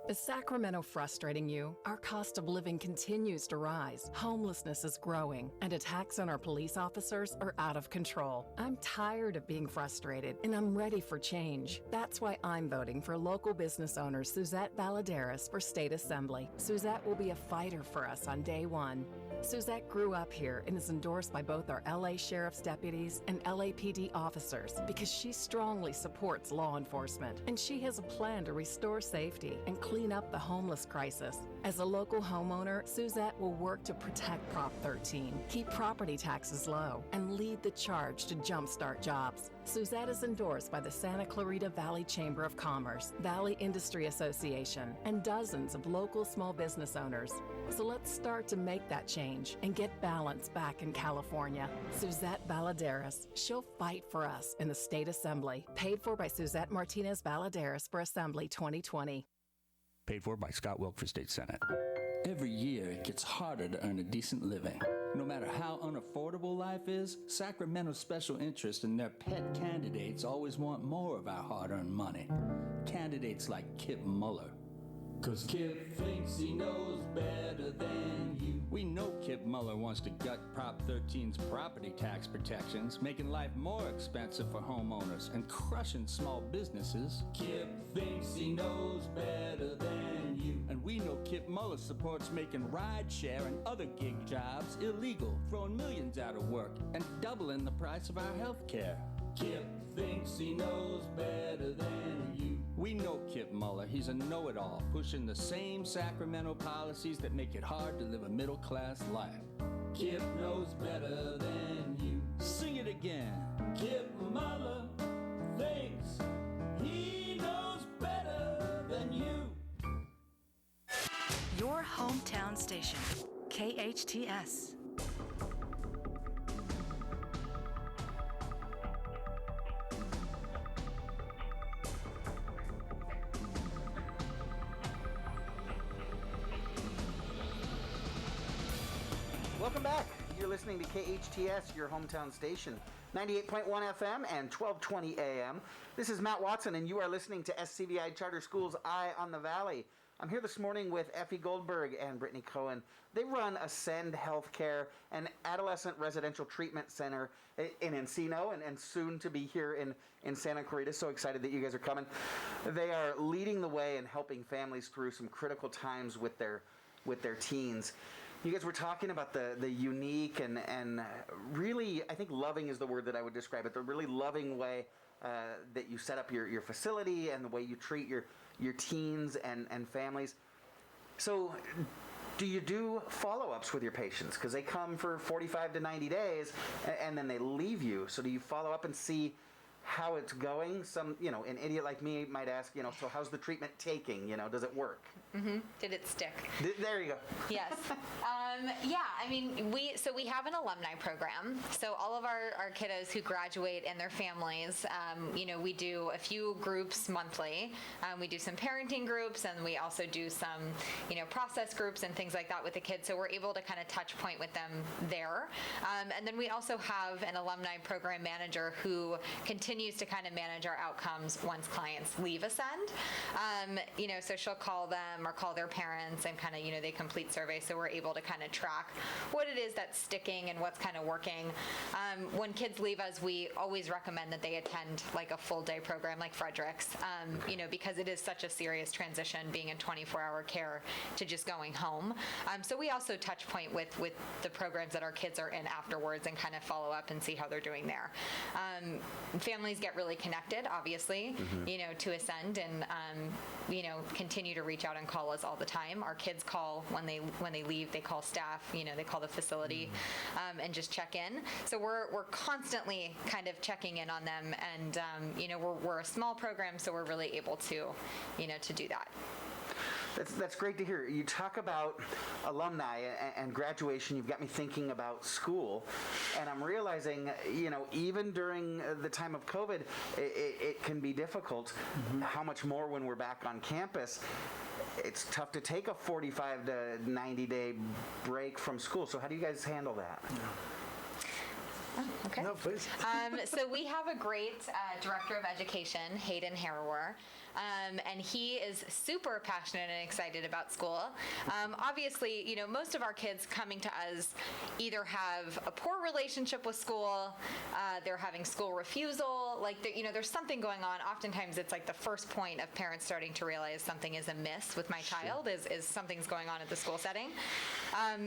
Is Sacramento frustrating you? Our cost of living continues to rise. Homelessness is growing, and attacks on our police officers are out of control. I'm tired of being frustrated, and I'm ready for change. That's why I'm voting for local business owner Suzette Baladaris for State Assembly. Suzette will be a fighter for us on day one. Suzette grew up here and is endorsed by both our LA Sheriff's deputies and LAPD officers because she strongly supports law enforcement, and she has a plan to restore safety and clean up the homeless crisis. As a local homeowner, Suzette will work to protect Prop 13, keep property taxes low, and lead the charge to jumpstart jobs. Suzette is endorsed by the Santa Clarita Valley Chamber of Commerce, Valley Industry Association, and dozens of local small business owners. So let's start to make that change and get balance back in California. Suzette Baladaris. She'll fight for us in the State Assembly. Paid for by Suzette Martinez Baladaris for Assembly 2020. Paid for by Scott Wilk for State Senate. Every year, it gets harder to earn a decent living. No matter how unaffordable life is, Sacramento's special interest and their pet candidates always want more of our hard-earned money. Candidates like Kip Muller. 'Cause Kip thinks he knows better than you. We know Kip Muller wants to gut Prop 13's property tax protections, making life more expensive for homeowners and crushing small businesses. Kip thinks he knows better than you. And we know Kip Muller supports making rideshare and other gig jobs illegal, throwing millions out of work, and doubling the price of our health care. Kip thinks he knows better than you. We know Kip Muller. He's a know-it-all, pushing the same Sacramento policies that make it hard to live a middle-class life. Kip knows better than you. Sing it again. Kip Muller thinks he knows better than you. Your hometown station, KHTS. Welcome back. You're listening to KHTS, your hometown station, 98.1 FM and 1220 AM. This is Matt Watson, and you are listening to SCVI Charter Schools Eye on the Valley. I'm here this morning with Effie Goldberg and Brittany Cohen. They run Ascend Healthcare, an adolescent residential treatment center in Encino and soon to be here in Santa Clarita. So excited that you guys are coming. They are leading the way in helping families through some critical times with their teens. You guys were talking about the unique and really, I think loving is the word that I would describe it, the really loving way that you set up your facility and the way you treat your teens and families. So do you do follow-ups with your patients? Because they come for 45 to 90 days and then they leave you. So do you follow up and see how it's going? Some, an idiot like me might ask, so how's the treatment taking? Does it work? Mm-hmm. Did it stick? There you go. Yes. We have an alumni program. So all of our kiddos who graduate and their families, we do a few groups monthly. We do some parenting groups, and we also do some, process groups and things like that with the kids. So we're able to kind of touch point with them there. And then we also have an alumni program manager who continues to kind of manage our outcomes once clients leave Ascend. So she'll call them or call their parents and kind of, they complete surveys. So we're able to kind of track what it is that's sticking and what's kind of working. When kids leave us, we always recommend that they attend like a full day program like Frederick's, because it is such a serious transition being in 24-hour care to just going home. So we also touch point with the programs that our kids are in afterwards and kind of follow up and see how they're doing there. Families get really connected, obviously, to Ascend and, continue to reach out and call us all the time. Our kids call when they leave, they call staff, they call the facility, and just check in. So we're constantly kind of checking in on them, and, we're a small program, so we're really able to, to do that. That's great to hear. You talk about alumni and graduation. You've got me thinking about school, and I'm realizing, even during the time of COVID, it can be difficult. How much more when we're back on campus. It's tough to take a 45 to 90 day break from school. So how do you guys handle that? Oh, okay. No, please. So we have a great director of education, Hayden Harrower. And he is super passionate and excited about school. Obviously, most of our kids coming to us either have a poor relationship with school, they're having school refusal, there's something going on. Oftentimes it's like the first point of parents starting to realize something is amiss with my child, is something's going on at the school setting.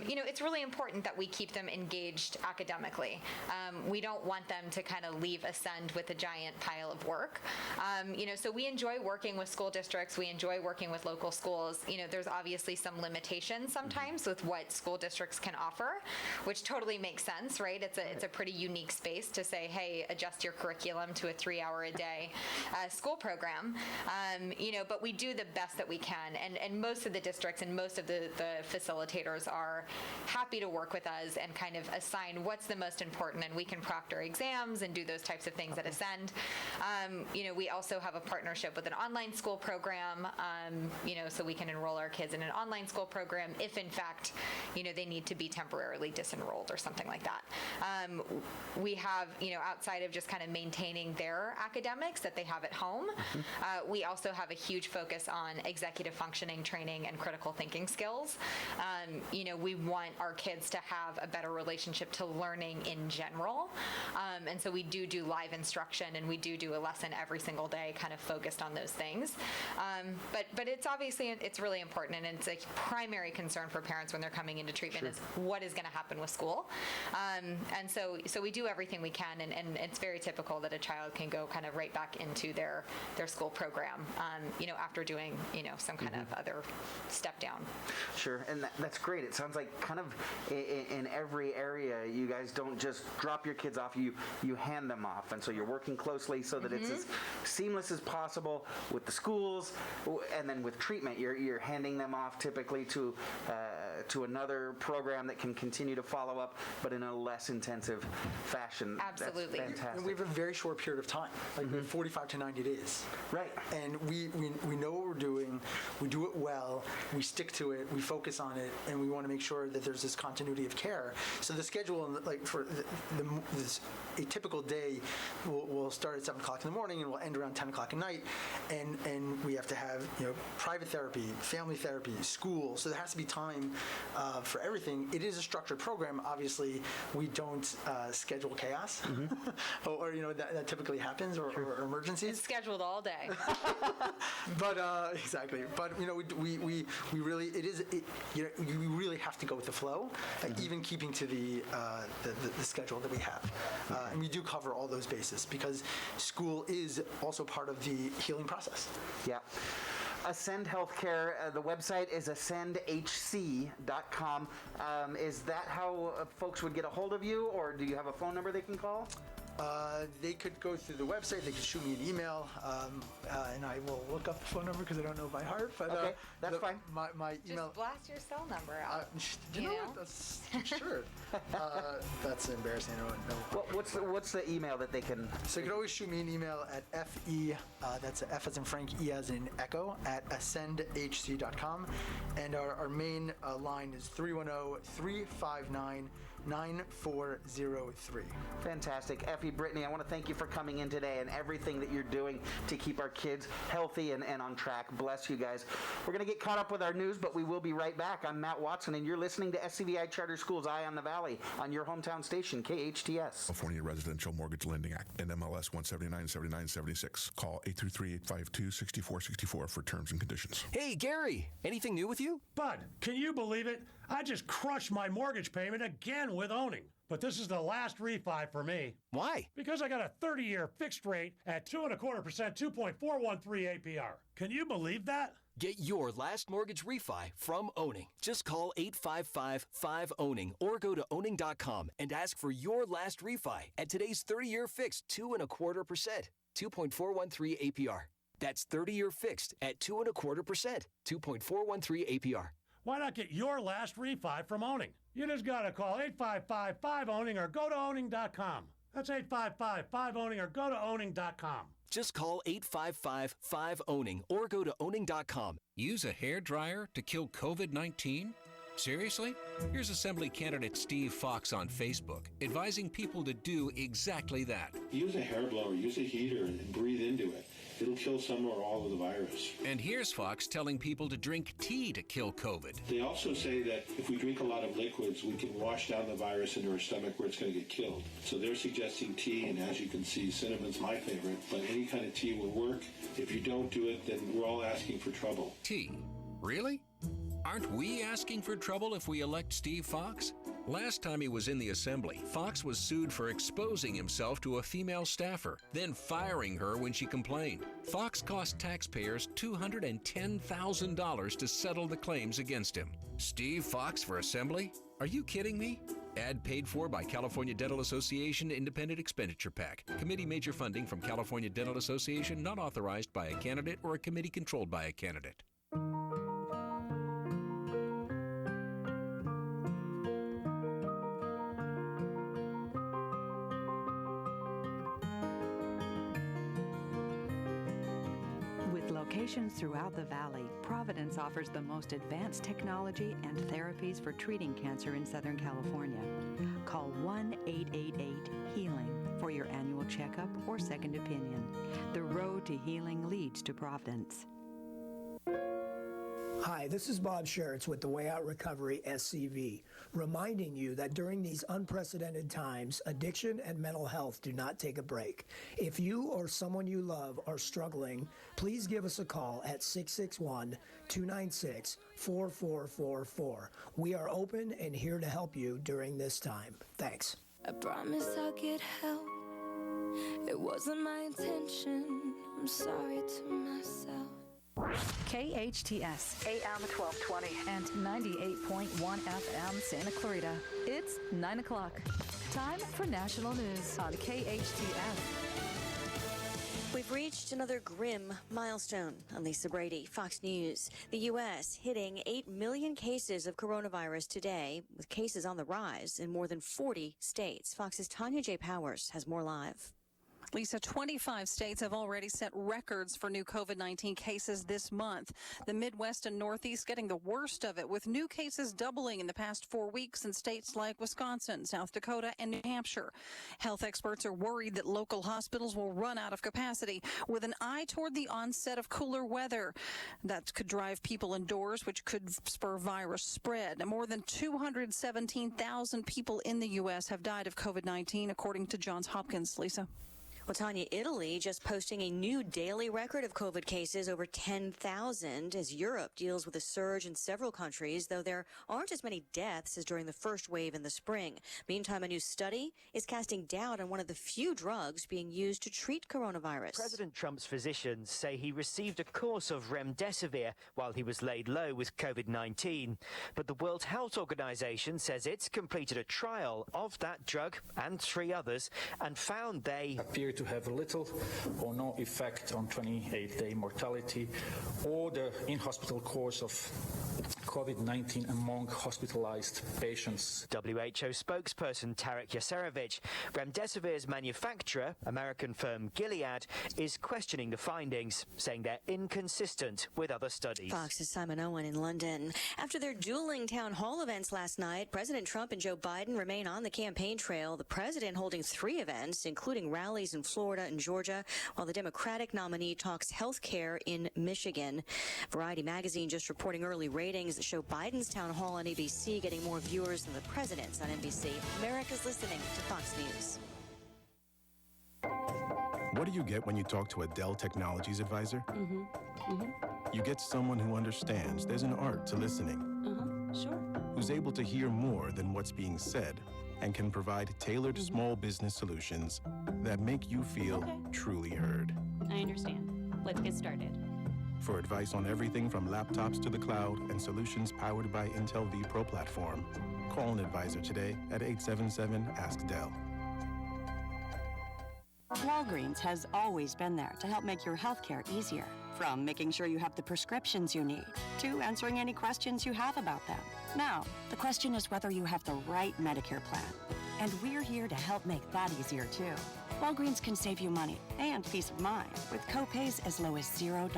It's really important that we keep them engaged academically. We don't want them to kind of leave Ascend with a giant pile of work. So we enjoy working with school districts. We enjoy working with local schools. There's obviously some limitations sometimes with what school districts can offer, which totally makes sense, right? It's a pretty unique space to say, hey, adjust your curriculum to a 3-hour-a-day school program. But we do the best that we can. And most of the districts and most of the facilitators are happy to work with us and kind of assign what's the most important, and we can proctor exams and do those types of things at Ascend. We also have a partnership with an online school program, so we can enroll our kids in an online school program if, in fact, they need to be temporarily disenrolled or something like that. We have, outside of just kind of maintaining their academics that they have at home, we also have a huge focus on executive functioning training and critical thinking skills. We want our kids to have a better relationship to learning in general. And so we do live instruction, and we do a lesson every single day kind of focused on those things. But it's obviously, it's really important, and it's a primary concern for parents when they're coming into treatment is what is going to happen with school. And so we do everything we can, and it's very typical that a child can go kind of right back into their school program, after doing, some kind of other step down. Sure, and that's great. It sounds like kind of in every area, you guys don't just drop your kids off, you hand them off, and so you're working closely so that it's as seamless as possible with the schools, and then with treatment, you're handing them off typically to another program that can continue to follow up, but in a less intensive fashion. Absolutely. That's fantastic. And we have a very short period of time, like 45 to 90 days. Right. And we know what we're doing, we do it well, we stick to it, we focus on it, and we want to make sure that there's this continuity of care. So the schedule, like for a typical day, will start at 7 o'clock in the morning and we'll end around 10 o'clock at night, and we have to have private therapy, family therapy, school. So there has to be time for everything. It is a structured program. Obviously, we don't schedule chaos, or that typically happens, or emergencies. It's scheduled all day. But exactly. But we really you really have to go with the flow, even keeping to the schedule that we have, and we do cover all those bases because school is also part of the healing process. Yeah. Ascend Healthcare, the website is ascendhc.com. Is that how folks would get a hold of you, or do you have a phone number they can call? They could go through the website. They could shoot me an email, and I will look up the phone number because I don't know by heart. But okay, that's fine. My email. Just blast your cell number out. You know what? That's sure. That's embarrassing. I don't know. What's the email that they can? So you can always shoot me an email at fe. That's F as in Frank, E as in Echo at ascendhc.com, and our main line is 310-359-9403. Fantastic. Effie, Brittany, I want to thank you for coming in today and everything that you're doing to keep our kids healthy and on track. Bless you guys. We're going to get caught up with our news, but we will be right back. I'm Matt Watson, and you're listening to SCVI Charter Schools Eye on the Valley on your hometown station, KHTS. California Residential Mortgage Lending Act, NMLS 1797976. Call 833-852-6464 for terms and conditions. Hey, Gary, anything new with you? Bud, can you believe it? I just crushed my mortgage payment again with owning. But this is the last refi for me. Why? Because I got a 30-year fixed rate at 2.25%, 2.413 APR. Can you believe that? Get your last mortgage refi from Owning. Just call 855-5-OWNING or go to owning.com and ask for your last refi at today's 30-year fixed 2.25%, 2.413 APR. That's 30-year fixed at 2.25%, 2.413 APR. Why not get your last refi from Owning? You just got to call 855-5-OWNING or go to owning.com. That's 855-5-OWNING or go to owning.com. Just call 855-5-OWNING or go to owning.com. Use a hairdryer to kill COVID-19? Seriously? Here's Assembly candidate Steve Fox on Facebook, advising people to do exactly that. Use a hair blower, use a heater, and breathe into it. It'll kill some or all of the virus. And here's Fox telling people to drink tea to kill COVID. They also say that if we drink a lot of liquids, we can wash down the virus into our stomach where it's going to get killed. So they're suggesting tea, and as you can see, cinnamon's my favorite, but any kind of tea will work. If you don't do it, then we're all asking for trouble. Tea? Really? Aren't we asking for trouble if we elect Steve Fox? Last time he was in the Assembly, Fox was sued for exposing himself to a female staffer, then firing her when she complained. Fox cost taxpayers $210,000 to settle the claims against him. Steve Fox for Assembly? Are you kidding me? Ad paid for by California Dental Association Independent Expenditure PAC. Committee major funding from California Dental Association, not authorized by a candidate or a committee controlled by a candidate. locations throughout the valley, Providence offers the most advanced technology and therapies for treating cancer in Southern California. Call 1-888-HEALING for your annual checkup or second opinion. The road to healing leads to Providence. Hi, this is Bob Schertz with the Way Out Recovery SCV, reminding you that during these unprecedented times, addiction and mental health do not take a break. If you or someone you love are struggling, please give us a call at 661-296-4444. We are open and here to help you during this time. Thanks. I promise I'll get help. It wasn't my intention. I'm sorry to myself. KHTS AM 1220 and 98.1 FM Santa Clarita. It's 9 o'clock. Time for national news on KHTS. We've reached another grim milestone. I'm Lisa Brady, Fox News. The U.S. hitting 8 million cases of coronavirus today, with cases on the rise in more than 40 states. Fox's Tanya J. Powers has more live. Lisa, 25 states have already set records for new COVID-19 cases this month. The Midwest and Northeast getting the worst of it, with new cases doubling in the past 4 weeks in states like Wisconsin, South Dakota, and New Hampshire. Health experts are worried that local hospitals will run out of capacity, with an eye toward the onset of cooler weather. That could drive people indoors, which could spur virus spread. And more than 217,000 people in the U.S. have died of COVID-19, according to Johns Hopkins. Lisa. Well, Tanya, Italy just posting a new daily record of COVID cases, over 10,000, as Europe deals with a surge in several countries, though there aren't as many deaths as during the first wave in the spring. Meantime, a new study is casting doubt on one of the few drugs being used to treat coronavirus. President Trump's physicians say he received a course of remdesivir while he was laid low with COVID-19. But the World Health Organization says it's completed a trial of that drug and 3 others and found they appear to have little or no effect on 28-day mortality or the in-hospital course of COVID-19 among hospitalized patients. WHO spokesperson Tarek Yaserovich, remdesivir's manufacturer, American firm Gilead, is questioning the findings, saying they're inconsistent with other studies. Fox's Simon Owen in London. After their dueling town hall events last night, President Trump and Joe Biden remain on the campaign trail, the president holding 3 events, including rallies in Florida and Georgia, while the Democratic nominee talks health care in Michigan. Variety magazine just reporting early ratings that show Biden's town hall on ABC getting more viewers than the president's on NBC. America's listening to Fox News. What do you get when you talk to a Dell Technologies advisor? You get someone who understands there's an art to listening. Sure. Who's able to hear more than what's being said and can provide tailored small business solutions that make you feel truly heard. I understand. Let's get started. For advice on everything from laptops to the cloud and solutions powered by Intel vPro platform, call an advisor today at 877-ASK-DELL. Walgreens has always been there to help make your healthcare easier. From making sure you have the prescriptions you need to answering any questions you have about them. Now, the question is whether you have the right Medicare plan. And we're here to help make that easier too. Walgreens can save you money and peace of mind with copays as low as $0.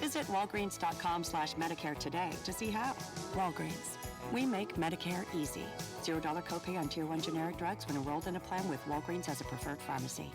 Visit walgreens.com/Medicare today to see how. Walgreens. We make Medicare easy. $0 copay on Tier 1 generic drugs when enrolled in a plan with Walgreens as a preferred pharmacy.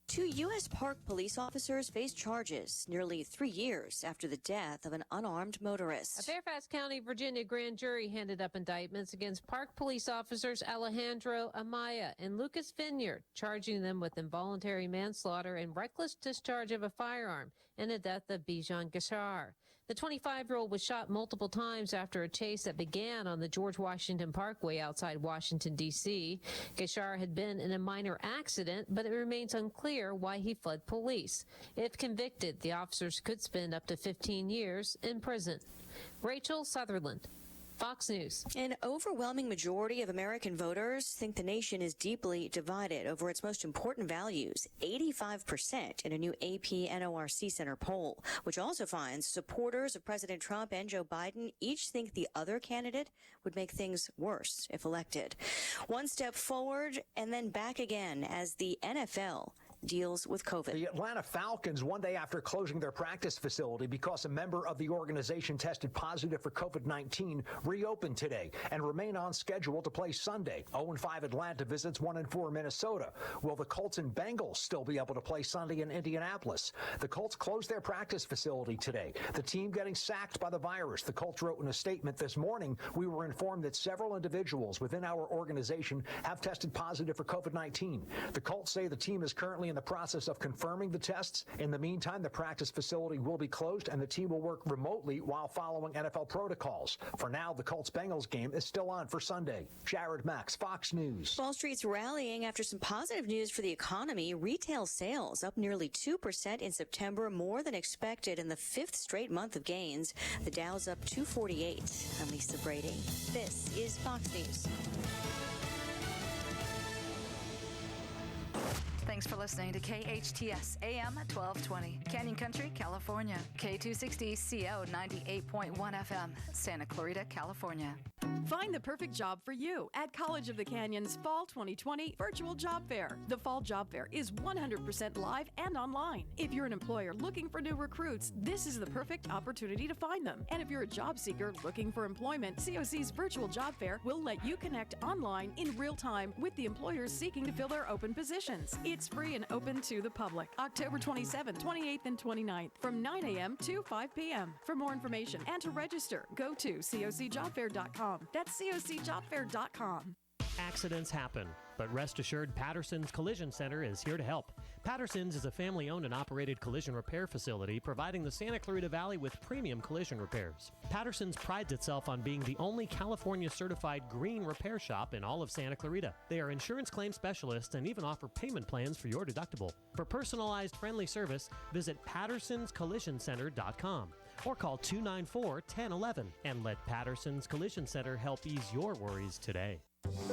2 U.S. Park police officers face charges nearly 3 years after the death of an unarmed motorist. A Fairfax County, Virginia grand jury handed up indictments against Park police officers Alejandro Amaya and Lucas Vineyard, charging them with involuntary manslaughter and reckless discharge of a firearm in the death of Bijan Gashar. The 25-year-old was shot multiple times after a chase that began on the George Washington Parkway outside Washington, D.C. Gashar had been in a minor accident, but it remains unclear why he fled police. If convicted, the officers could spend up to 15 years in prison. Rachel Sutherland, Fox News. An overwhelming majority of American voters think the nation is deeply divided over its most important values, 85% in a new AP NORC Center poll, which also finds supporters of President Trump and Joe Biden each think the other candidate would make things worse if elected. One step forward and then back again as the NFL deals with COVID. The Atlanta Falcons, one day after closing their practice facility because a member of the organization tested positive for COVID-19, reopened today and remain on schedule to play Sunday. 0-5 Atlanta visits 1-4 Minnesota. Will the Colts and Bengals still be able to play Sunday in Indianapolis? The Colts closed their practice facility today. The team getting sacked by the virus. The Colts wrote in a statement this morning, we were informed that several individuals within our organization have tested positive for COVID-19. The Colts say the team is currently in the process of confirming the tests. In the meantime, the practice facility will be closed and the team will work remotely while following NFL protocols. For now, the Colts-Bengals game is still on for Sunday. Jared Max, Fox News. Wall Street's rallying after some positive news for the economy. Retail sales up nearly 2% in September, more than expected in the fifth straight month of gains. The Dow's up 248. I'm Lisa Brady. This is Fox News. Thanks for listening to KHTS AM 1220, Canyon Country, California. K260 CO 98.1 FM, Santa Clarita, California. Find the perfect job for you at College of the Canyon's Fall 2020 Virtual Job Fair. The Fall Job Fair is 100% live and online. If you're an employer looking for new recruits, this is the perfect opportunity to find them. And if you're a job seeker looking for employment, COC's Virtual Job Fair will let you connect online in real time with the employers seeking to fill their open positions. It's free and open to the public. October 27th, 28th, and 29th from 9 a.m. to 5 p.m. For more information and to register, go to cocjobfair.com. That's cocjobfair.com. Accidents happen, but rest assured Patterson's Collision Center is here to help. Patterson's is a family-owned and operated collision repair facility providing the Santa Clarita Valley with premium collision repairs. Patterson's prides itself on being the only California-certified green repair shop in all of Santa Clarita. They are insurance claim specialists and even offer payment plans for your deductible. For personalized, friendly service, visit pattersonscollisioncenter.com or call 294-1011 and let Patterson's Collision Center help ease your worries today.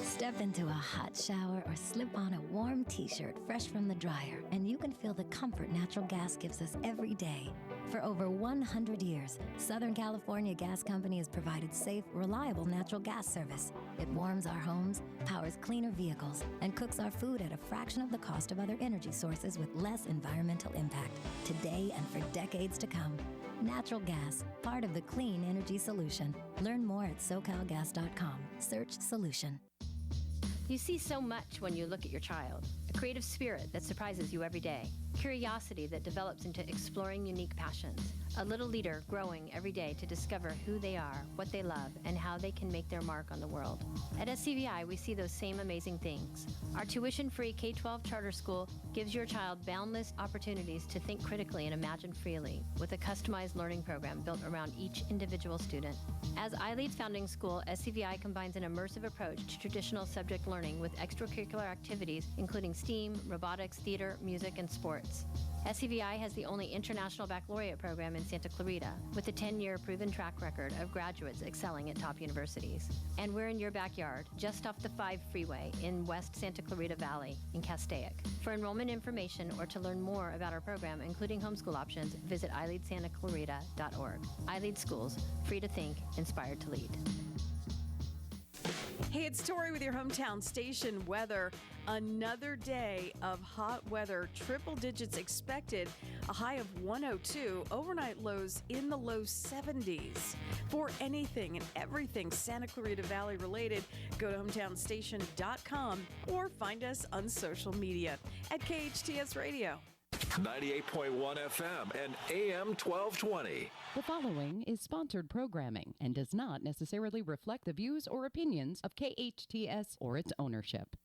Step into a hot shower or slip on a warm t-shirt fresh from the dryer, and you can feel the comfort natural gas gives us every day. For over 100 years, Southern California Gas Company has provided safe, reliable natural gas service. It warms our homes, powers cleaner vehicles, and cooks our food at a fraction of the cost of other energy sources with less environmental impact, today and for decades to come. Natural gas, part of the clean energy solution. Learn more at SoCalGas.com. Search solution. You see so much when you look at your child. A creative spirit that surprises you every day. Curiosity that develops into exploring unique passions. A little leader growing every day to discover who they are, what they love, and how they can make their mark on the world. At SCVI, we see those same amazing things. Our tuition-free K-12 charter school gives your child boundless opportunities to think critically and imagine freely with a customized learning program built around each individual student. As iLEAD's founding school, SCVI combines an immersive approach to traditional subject learning with extracurricular activities including STEAM, robotics, theater, music, and sports. SCVI has the only international baccalaureate program in Santa Clarita, with a 10-year proven track record of graduates excelling at top universities. And we're in your backyard, just off the 5 freeway in West Santa Clarita Valley in Castaic. For enrollment information or to learn more about our program, including homeschool options, visit iLeadSantaClarita.org. iLEAD Schools, free to think, inspired to lead. Hey, it's Tori with your hometown station weather. Another day of hot weather, triple digits expected, a high of 102, overnight lows in the low 70s. For anything and everything Santa Clarita Valley related, go to hometownstation.com or find us on social media at KHTS Radio. 98.1 FM and AM 1220. The following is sponsored programming and does not necessarily reflect the views or opinions of KHTS or its ownership.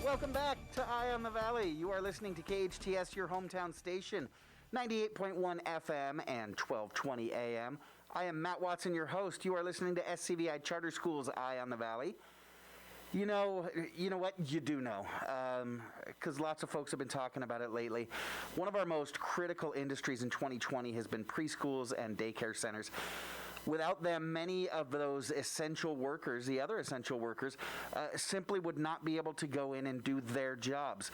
Welcome back to Eye on the Valley. You are listening to KHTS, your hometown station, 98.1 FM and 1220 AM. I am Matt Watson, your host. You are listening to SCVI Charter School's Eye on the Valley. You know what? You do know, because lots of folks have been talking about it lately. One of our most critical industries in 2020 has been preschools and daycare centers. Without them, many of those essential workers, the other essential workers, simply would not be able to go in and do their jobs.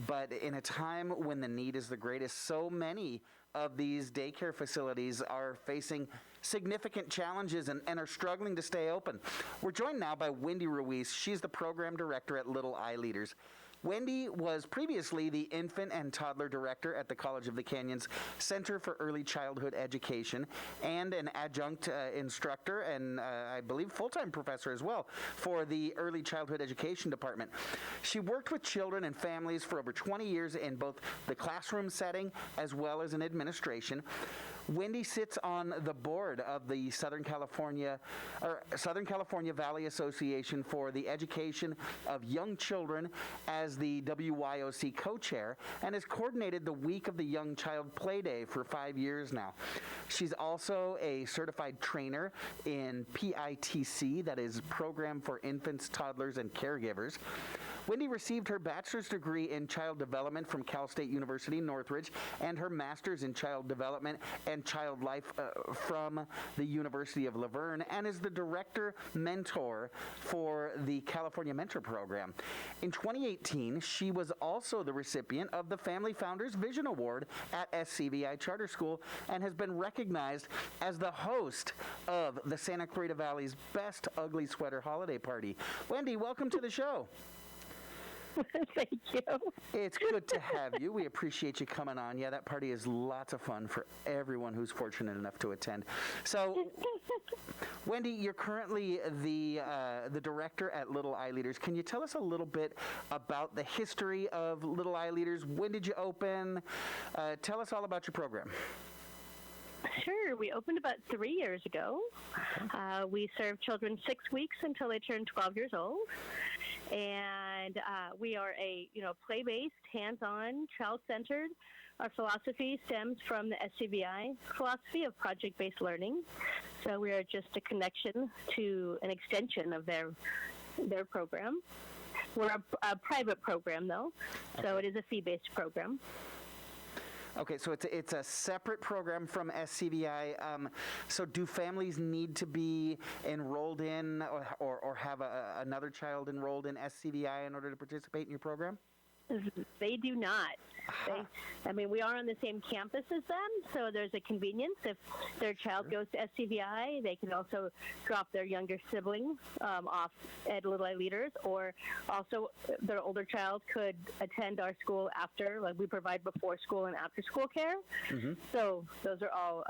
But in a time when the need is the greatest, so many of these daycare facilities are facing significant challenges and are struggling to stay open. We're joined now by Wendy Ruiz. She's the program director at Little iLEADers. Wendy was previously the infant and toddler director at the College of the Canyons Center for Early Childhood Education and an adjunct instructor and I believe full-time professor as well for the Early Childhood Education Department. She worked with children and families for over 20 years in both the classroom setting as well as in administration. Wendy sits on the board of the Southern California Valley Association for the Education of Young Children as the WYOC co-chair and has coordinated the Week of the Young Child Play Day for 5 years now. She's also a certified trainer in PITC, that is Program for Infants, Toddlers, and Caregivers. Wendy received her bachelor's degree in child development from Cal State University, Northridge, and her master's in child development and child life from the University of Laverne, and is the director mentor for the California Mentor Program. In 2018, she was also the recipient of the Family Founders Vision Award at SCVI Charter School and has been recognized as the host of the Santa Clarita Valley's Best Ugly Sweater Holiday Party. Wendy, welcome to the show. Thank you. It's good to have you. We appreciate you coming on. Yeah, that party is lots of fun for everyone who's fortunate enough to attend. So, Wendy, you're currently the director at Little iLEADers. Can you tell us a little bit about the history of Little iLEADers? When did you open? Tell us all about your program. Sure. We opened about 3 years ago. We serve children 6 weeks until they turn 12 years old. And we are a, play-based, hands-on, child-centered. Our philosophy stems from the SCVI philosophy of project-based learning. So we are just a connection to an extension of their program. We're a private program, though, so it is a fee-based program. Okay, so it's a separate program from SCVI. So do families need to be enrolled in or have another child enrolled in SCVI in order to participate in your program? They do not. We are on the same campus as them, so there's a convenience. If their child goes to SCVI, they can also drop their younger sibling off at Little iLEADers, or also their older child could attend our school after. Like, we provide before school and after school care. Mm-hmm. So those are all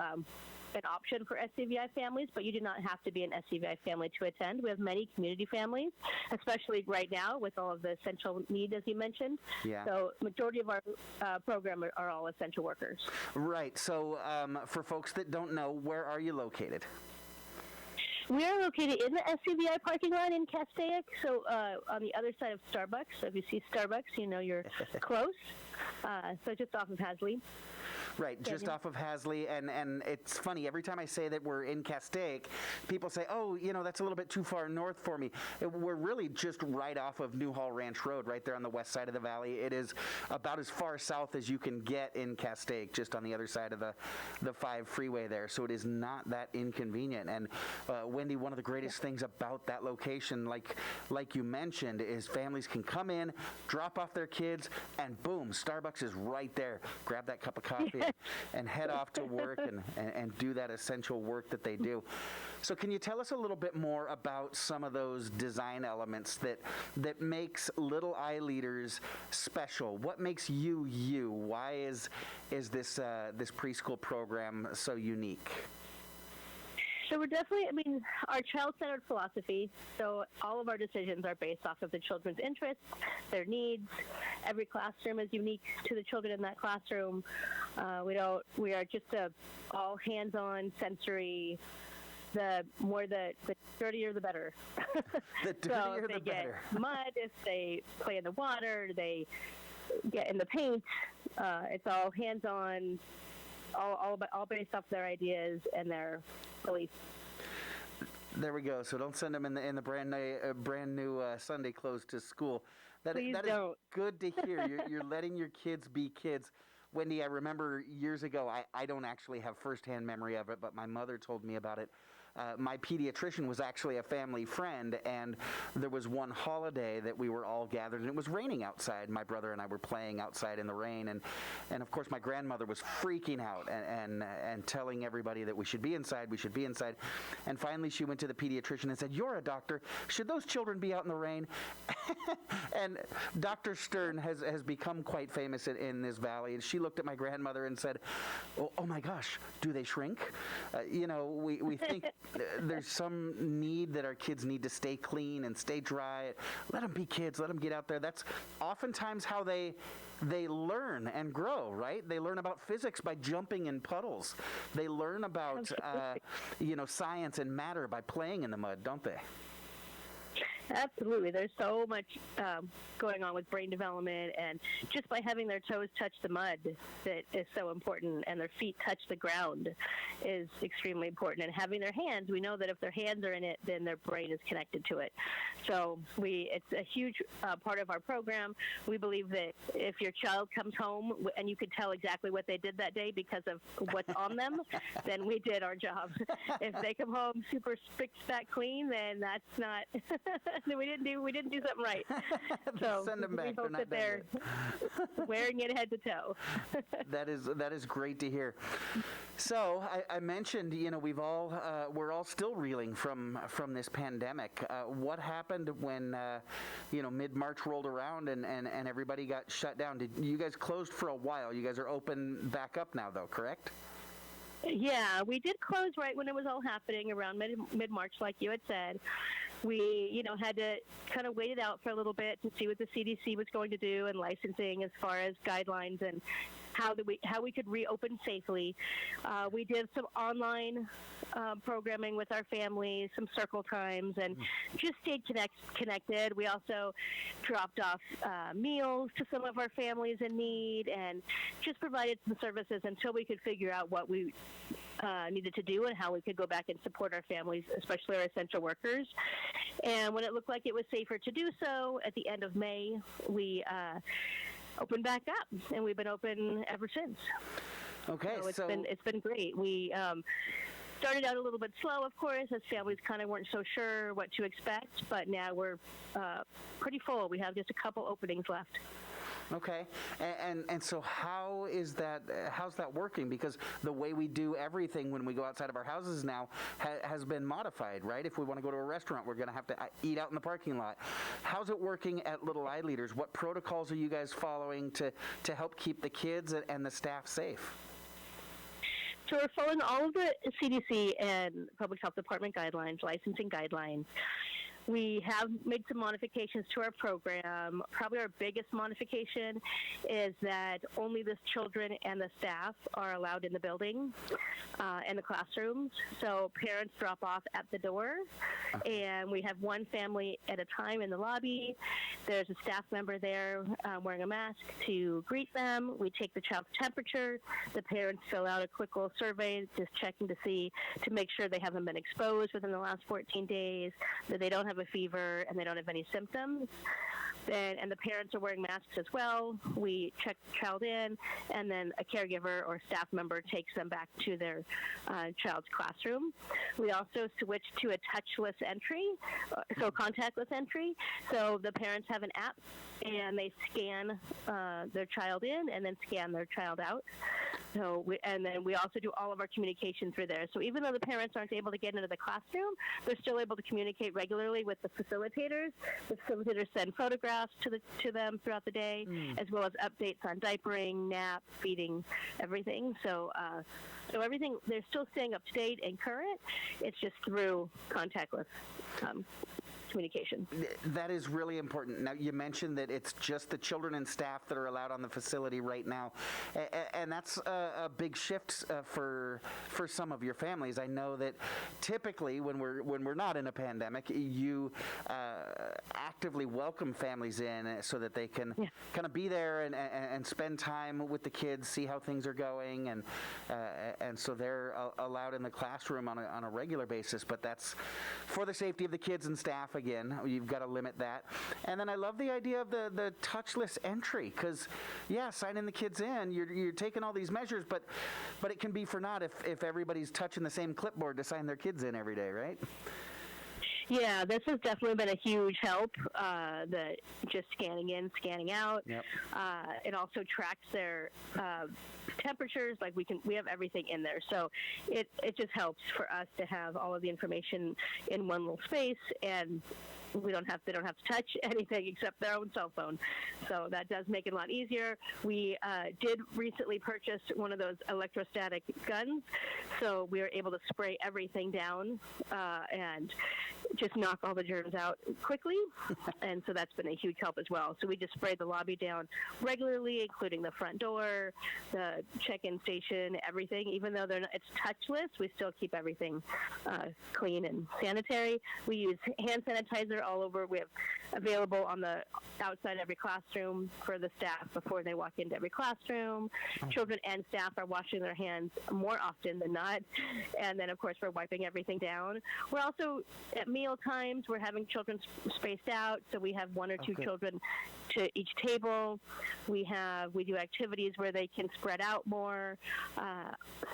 an option for SCVI families, but you do not have to be an SCVI family to attend. We have many community families, especially right now with all of the essential need, as you mentioned. Yeah. So majority of our program are all essential workers. Right. So for folks that don't know, where are you located? We are located in the SCVI parking lot in Castaic, so on the other side of Starbucks. So if you see Starbucks, you know you're close. So just off of Hasley. Right, just off of Hasley, and it's funny, every time I say that we're in Castaic, people say, oh, that's a little bit too far north for me. We're really just right off of Newhall Ranch Road, right there on the west side of the valley. It is about as far south as you can get in Castaic, just on the other side of the 5 freeway there, so it is not that inconvenient. And Wendy, one of the greatest things about that location, like you mentioned, is families can come in, drop off their kids, and boom, Starbucks is right there. Grab that cup of coffee and head off to work and do that essential work that they do. So can you tell us a little bit more about some of those design elements that makes Little iLEADers special? What makes you you? Why is this preschool program so unique? So we're definitely, our child-centered philosophy, so all of our decisions are based off of the children's interests, their needs. Every classroom is unique to the children in that classroom. We are just all hands-on, sensory. The dirtier, the better. The dirtier, the better. So if they get mud, if they play in the water, they get in the paint. It's all hands-on. All based off their ideas and their beliefs. There we go. So don't send them in the brand new Sunday clothes to school. That Please is don't. Good to hear. You're letting your kids be kids. Wendy, I remember years ago, I don't actually have firsthand memory of it, but my mother told me about it. My pediatrician was actually a family friend, and there was one holiday that we were all gathered, and it was raining outside. My brother and I were playing outside in the rain, and of course my grandmother was freaking out and telling everybody that we should be inside, and finally she went to the pediatrician and said, "You're a doctor. Should those children be out in the rain?" And Dr. Stern has become quite famous in this valley, and she looked at my grandmother and said, oh my gosh, do they shrink? We think there's some need that our kids need to stay clean and stay dry. Let them be kids. Let them get out there. That's oftentimes how they learn and grow, right? They learn about physics by jumping in puddles. They learn about, science and matter by playing in the mud, don't they? Absolutely. There's so much going on with brain development, and just by having their toes touch the mud that is so important, and their feet touch the ground is extremely important. And having their hands, we know that if their hands are in it, then their brain is connected to it. So it's a huge part of our program. We believe that if your child comes home and you can tell exactly what they did that day because of what's on them, then we did our job. If they come home super spick spat clean, then that's not we didn't do something right. So send them back. We hope that they're wearing it head to toe. That is great to hear. So I mentioned, we're all still reeling from this pandemic. What happened when mid-March rolled around and everybody got shut down? You guys closed for a while? You guys are open back up now, though, correct? Yeah, we did close right when it was all happening around mid-March, like you had said. We, had to kind of wait it out for a little bit to see what the CDC was going to do and licensing as far as guidelines and how we could reopen safely. We did some online programming with our families, some circle times, and just stayed connected. We also dropped off meals to some of our families in need and just provided some services until we could figure out what we needed to do and how we could go back and support our families, especially our essential workers. And when it looked like it was safer to do so, at the end of May, we opened back up, and we've been open ever since. Okay, so it's been great. We started out a little bit slow, of course, as families kind of weren't so sure what to expect, but now we're pretty full. We have just a couple openings left. Okay, and so how's that working? Because the way we do everything when we go outside of our houses now has been modified, right? If we want to go to a restaurant, we're going to have to eat out in the parking lot. How's it working at Little iLEADers? What protocols are you guys following to help keep the kids and the staff safe? So we're following all of the CDC and Public Health Department guidelines, licensing guidelines. We have made some modifications to our program. Probably our biggest modification is that only the children and the staff are allowed in the building and the classrooms. So parents drop off at the door, and we have one family at a time in the lobby. There's a staff member there wearing a mask to greet them. We take the child's temperature. The parents fill out a quick little survey, just checking to make sure they haven't been exposed within the last 14 days, that they don't have a fever, and they don't have any symptoms. And the parents are wearing masks as well. We check the child in, and then a caregiver or staff member takes them back to their child's classroom. We also switch to a touchless entry, so contactless entry. So the parents have an app, and they scan their child in and then scan their child out. And then we also do all of our communication through there. So even though the parents aren't able to get into the classroom, they're still able to communicate regularly with the facilitators. The facilitators send photographs to them throughout the day, as well as updates on diapering, nap, feeding, everything. So everything, they're still staying up to date and current. It's just through contactless communication. That is really important. Now, you mentioned that it's just the children and staff that are allowed on the facility right now, and that's a big shift for some of your families. I know that typically when we're not in a pandemic, you actively welcome families in so that they can kind of be there and spend time with the kids, see how things are going, and so they're allowed in the classroom on a regular basis. But that's for the safety of the kids and staff. again. You've got to limit that. And then I love the idea of the touchless entry, because, signing the kids in, you're taking all these measures, but it can be for naught if everybody's touching the same clipboard to sign their kids in every day, right? Yeah, this has definitely been a huge help, the just scanning in, scanning out. Yep. It also tracks their temperatures. Like we have everything in there. So it just helps for us to have all of the information in one little space, and they don't have to touch anything except their own cell phone. So that does make it a lot easier. We did recently purchase one of those electrostatic guns, so we were able to spray everything down and just knock all the germs out quickly. And so that's been a huge help as well. So we just spray the lobby down regularly, including the front door, the check-in station, everything. Even though it's touchless, we still keep everything clean and sanitary. We use hand sanitizer all over. We have available on the outside every classroom for the staff before they walk into every classroom. Children and staff are washing their hands more often than not. And then, of course, we're wiping everything down. We're also, at meal times, we're having children spaced out, so we have one or two children to each table. We do activities where they can spread out more.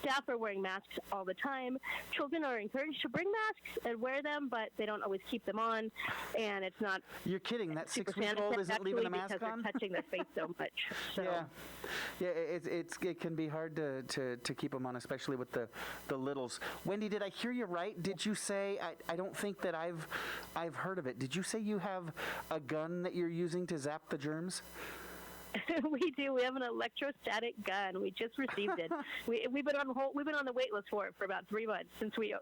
Staff are wearing masks all the time. Children are encouraged to bring masks and wear them, but they don't always keep them on, and it's not. You're kidding? That 6-week-old isn't leaving a mask because on? they're touching their face so much. So. Yeah, it can be hard to keep them on, especially with the littles. Wendy, did I hear you right? Did you say, I don't think that I've heard of it. Did you say you have a gun that you're using to zap the germs? We do. We have an electrostatic gun. We just received it. We've been on the wait list for it for about 3 months since we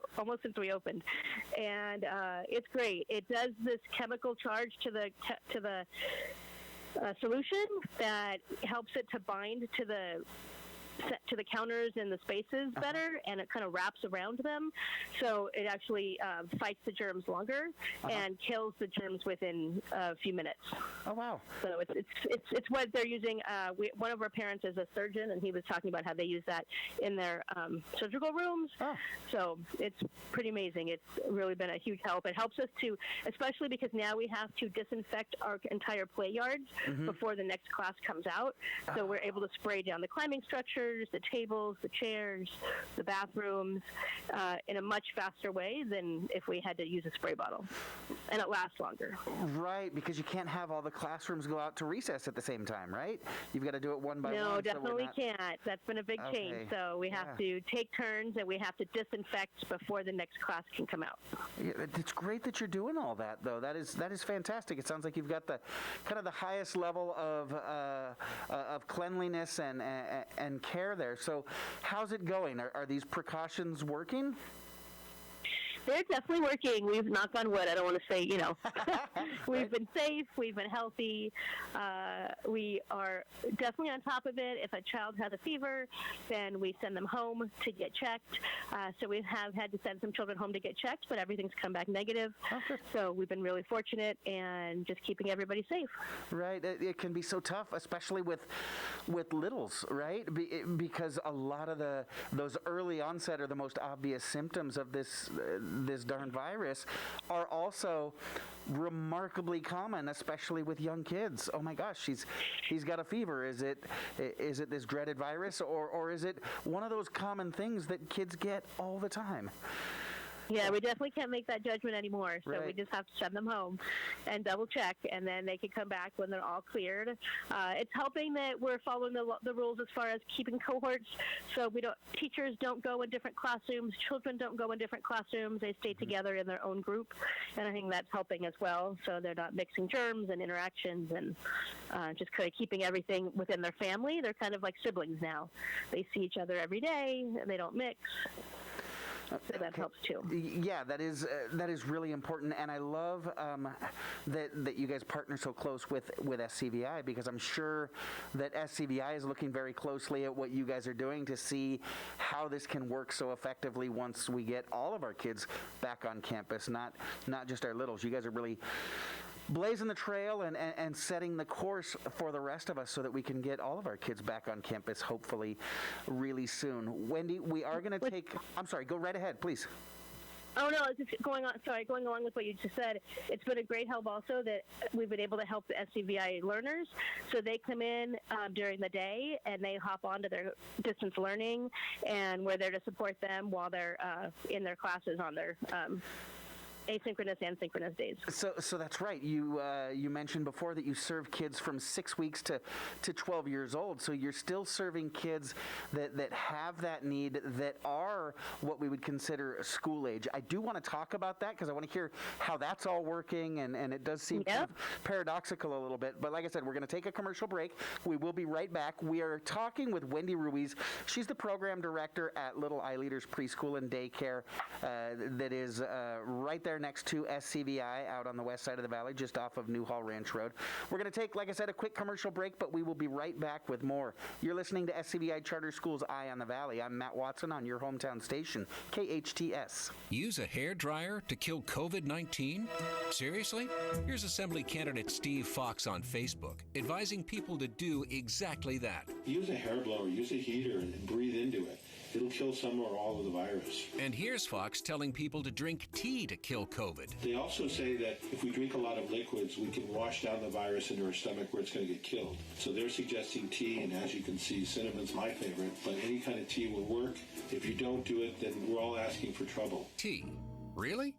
opened, and it's great. It does this chemical charge to the solution that helps it to bind to the counters and the spaces better, and it kind of wraps around them, so it actually fights the germs longer and kills the germs within a few minutes. Oh wow! So it's what they're using. One of our parents is a surgeon, and he was talking about how they use that in their surgical rooms. So it's pretty amazing. It's really been a huge help. It helps us to, especially because now we have to disinfect our entire play yards before the next class comes out. So we're able to spray down the climbing structures, the tables, the chairs, the bathrooms in a much faster way than if we had to use a spray bottle. And it lasts longer. Right, because you can't have all the classrooms go out to recess at the same time, right? You've got to do it one by one. No, definitely can't. That's been a big change. So we have to take turns, and we have to disinfect before the next class can come out. Yeah, it's great that you're doing all that, though. That is fantastic. It sounds like you've got the kind of the highest level of cleanliness and care there. So how's it going? Are these precautions working? They're definitely working. We've knocked on wood. I don't want to say, we've been safe. We've been healthy. We are definitely on top of it. If a child has a fever, then we send them home to get checked. So we have had to send some children home to get checked, but everything's come back negative. So we've been really fortunate and just keeping everybody safe. Right. It can be so tough, especially with littles, right? Because a lot of those early onset or the most obvious symptoms of this darn virus are also remarkably common, especially with young kids. Oh my gosh, he's got a fever. Is it this dreaded virus, or is it one of those common things that kids get all the time? Yeah, we definitely can't make that judgment anymore. So we just have to send them home and double check, and then they can come back when they're all cleared. It's helping that we're following the rules as far as keeping cohorts. So teachers don't go in different classrooms. Children don't go in different classrooms. They stay together in their own group, and I think that's helping as well. So they're not mixing germs and interactions, and just kind of keeping everything within their family. They're kind of like siblings now. They see each other every day, and they don't mix. So that helps too. Yeah, that is really important, and I love that you guys partner so close with SCVI, because I'm sure that SCVI is looking very closely at what you guys are doing to see how this can work so effectively once we get all of our kids back on campus, not just our littles. You guys are really blazing the trail and setting the course for the rest of us so that we can get all of our kids back on campus, hopefully really soon. Wendy, we are going to take... I'm sorry, go right ahead, please. Oh no, it's just going along with what you just said. It's been a great help also that we've been able to help the SCVI learners. So they come in during the day and they hop onto their distance learning, and we're there to support them while they're in their classes on their asynchronous and synchronous days. So that's right. You mentioned before that you serve kids from 6 weeks to 12 years old. So you're still serving kids that have that need, that are what we would consider school age. I do want to talk about that because I want to hear how that's all working, and it does seem kind of paradoxical a little bit. But like I said, we're going to take a commercial break. We will be right back. We are talking with Wendy Ruiz. She's the program director at Little iLEADers Preschool and Daycare that is right there next to SCVI out on the west side of the valley, just off of Newhall Ranch Road. We're going to take, like I said, a quick commercial break, but we will be right back with more. You're listening to SCVI Charter Schools Eye on the Valley. I'm Matt Watson on your hometown station, KHTS. Use a hairdryer to kill COVID-19? Seriously? Here's Assembly candidate Steve Fox on Facebook, advising people to do exactly that. Use a hairblower, use a heater, and breathe into it. It'll kill some or all of the virus. And here's Fox telling people to drink tea to kill COVID. They also say that if we drink a lot of liquids, we can wash down the virus into our stomach where it's going to get killed. So they're suggesting tea, and as you can see, cinnamon's my favorite, but any kind of tea will work. If you don't do it, then we're all asking for trouble. Tea? Really?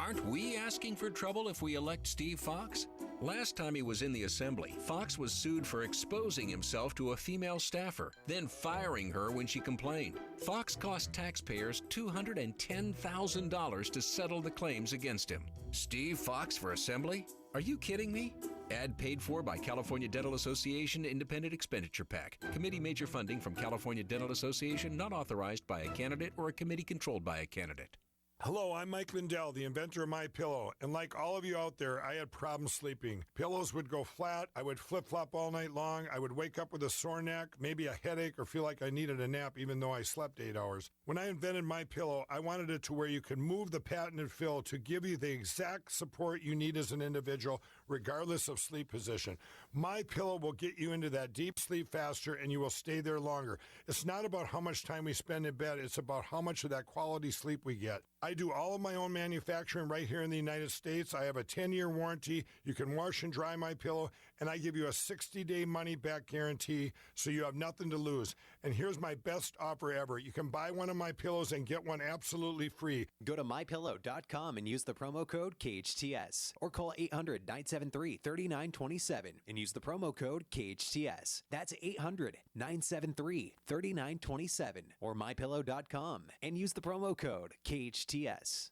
Aren't we asking for trouble if we elect Steve Fox? Last time he was in the Assembly, Fox was sued for exposing himself to a female staffer, then firing her when she complained. Fox cost taxpayers $210,000 to settle the claims against him. Steve Fox for Assembly? Are you kidding me? Ad paid for by California Dental Association Independent Expenditure PAC. Committee major funding from California Dental Association, not authorized by a candidate or a committee controlled by a candidate. Hello, I'm Mike Lindell, the inventor of MyPillow, and like all of you out there, I had problems sleeping. Pillows would go flat, I would flip-flop all night long, I would wake up with a sore neck, maybe a headache, or feel like I needed a nap even though I slept 8 hours. When I invented MyPillow, I wanted it to where you could move the patented fill to give you the exact support you need as an individual, regardless of sleep position. MyPillow will get you into that deep sleep faster, and you will stay there longer. It's not about how much time we spend in bed, it's about how much of that quality sleep we get. I do all of my own manufacturing right here in the United States. I have a 10-year warranty. You can wash and dry MyPillow, and I give you a 60-day money-back guarantee, so you have nothing to lose. And here's my best offer ever. You can buy one of my pillows and get one absolutely free. Go to MyPillow.com and use the promo code KHTS, or call 800-973-3927 and use the promo code KHTS. That's 800-973-3927, or MyPillow.com and use the promo code KHTS.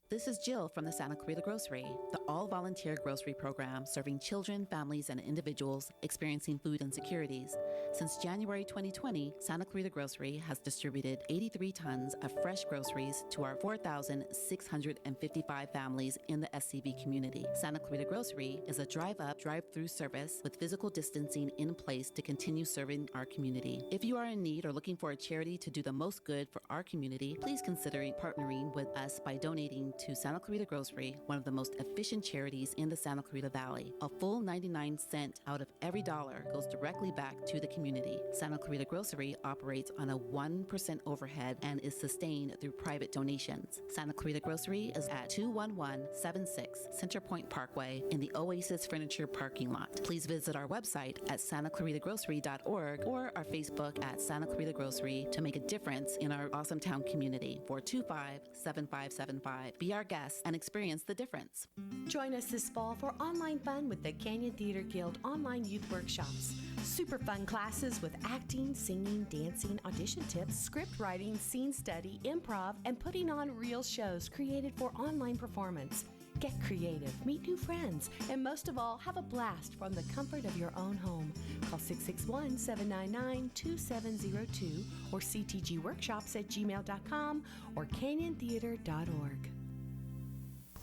This is Jill from the Santa Clarita Grocery, the all-volunteer grocery program serving children, families, and individuals experiencing food insecurities. Since January 2020, Santa Clarita Grocery has distributed 83 tons of fresh groceries to our 4,655 families in the SCV community. Santa Clarita Grocery is a drive-up, drive-through service with physical distancing in place to continue serving our community. If you are in need or looking for a charity to do the most good for our community, please consider partnering with us by donating to Santa Clarita Grocery, one of the most efficient charities in the Santa Clarita Valley. A full 99 cents out of every dollar goes directly back to the community. Santa Clarita Grocery operates on a 1% overhead and is sustained through private donations. Santa Clarita Grocery is at 21176 Center Point Parkway in the Oasis Furniture parking lot. Please visit our website at santaclaritagrocery.org or our Facebook at Santa Clarita Grocery to make a difference in our awesome town community. 425-7575. Be our guest and experience the difference. Join us this fall for online fun with the Canyon Theater Guild online youth workshops. Super fun classes with acting, singing, dancing, audition tips, script writing, scene study, improv, and putting on real shows created for online performance. Get creative, meet new friends, and most of all, have a blast from the comfort of your own home. Call 661-799-2702 or ctgworkshops@gmail.com or canyontheater.org.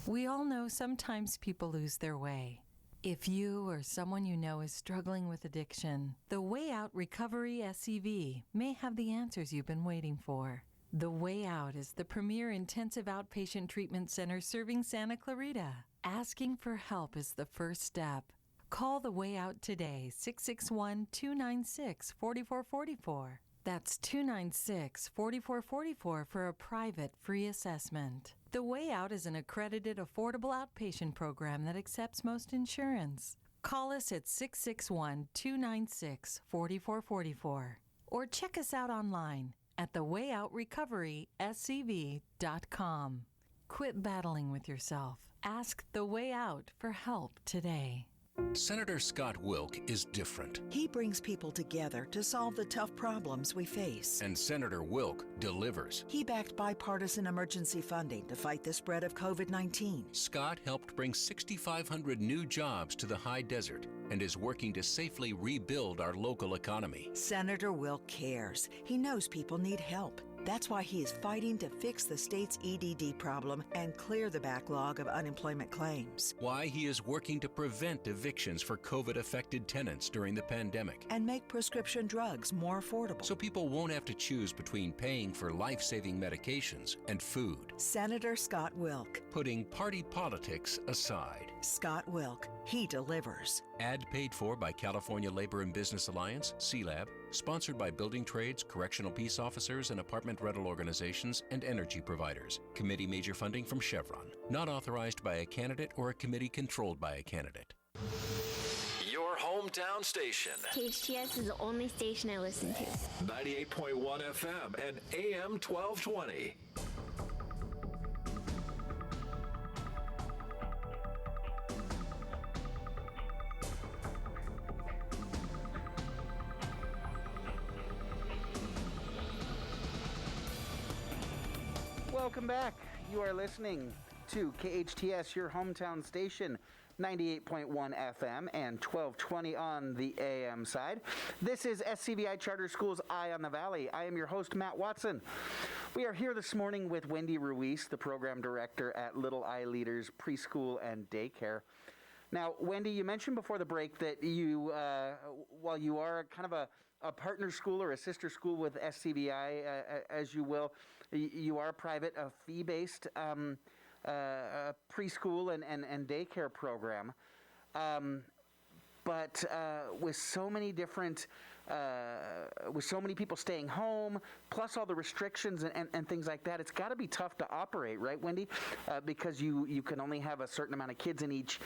We all know sometimes people lose their way. If you or someone you know is struggling with addiction, the Way Out Recovery SCV may have the answers you've been waiting for. The Way Out is the premier intensive outpatient treatment center serving Santa Clarita. Asking for help is the first step. Call The Way Out today, 661-296-4444. That's 296-4444 for a private free assessment. The Way Out is an accredited, affordable outpatient program that accepts most insurance. Call us at 661-296-4444 or check us out online at thewayoutrrecoveryscv.com. Quit battling with yourself. Ask The Way Out for help today. Senator Scott Wilk is different. He brings people together to solve the tough problems we face. And Senator Wilk delivers. He backed bipartisan emergency funding to fight the spread of COVID-19. Scott helped bring 6,500 new jobs to the high desert and is working to safely rebuild our local economy. Senator Wilk cares. He knows people need help. That's why he is fighting to fix the state's EDD problem and clear the backlog of unemployment claims. Why he is working to prevent evictions for COVID-affected tenants during the pandemic. And make prescription drugs more affordable. So people won't have to choose between paying for life-saving medications and food. Senator Scott Wilk. Putting party politics aside. Scott Wilk. He delivers. Ad paid for by California Labor and Business Alliance, CLAB, sponsored by building trades, correctional peace officers, and apartment rental organizations, and energy providers. Committee major funding from Chevron. Not authorized by a candidate or a committee controlled by a candidate. Your hometown station. KHTS is the only station I listen to. 98.1 FM and AM 1220. Welcome back. You are listening to KHTS, your hometown station, 98.1 FM and 1220 on the AM side. This is SCVI Charter Schools Eye on the Valley. I am your host, Matt Watson. We are here this morning with Wendy Ruiz, the program director at Little iLEADers Preschool and Daycare. Now, Wendy, you mentioned before the break that you, while you are kind of a partner school or a sister school with SCVI, as you will, you are private, a fee-based preschool and daycare program. But with so many different, with so many people staying home, plus all the restrictions and things like that, it's got to be tough to operate, right, Wendy? Because you can only have a certain amount of kids in each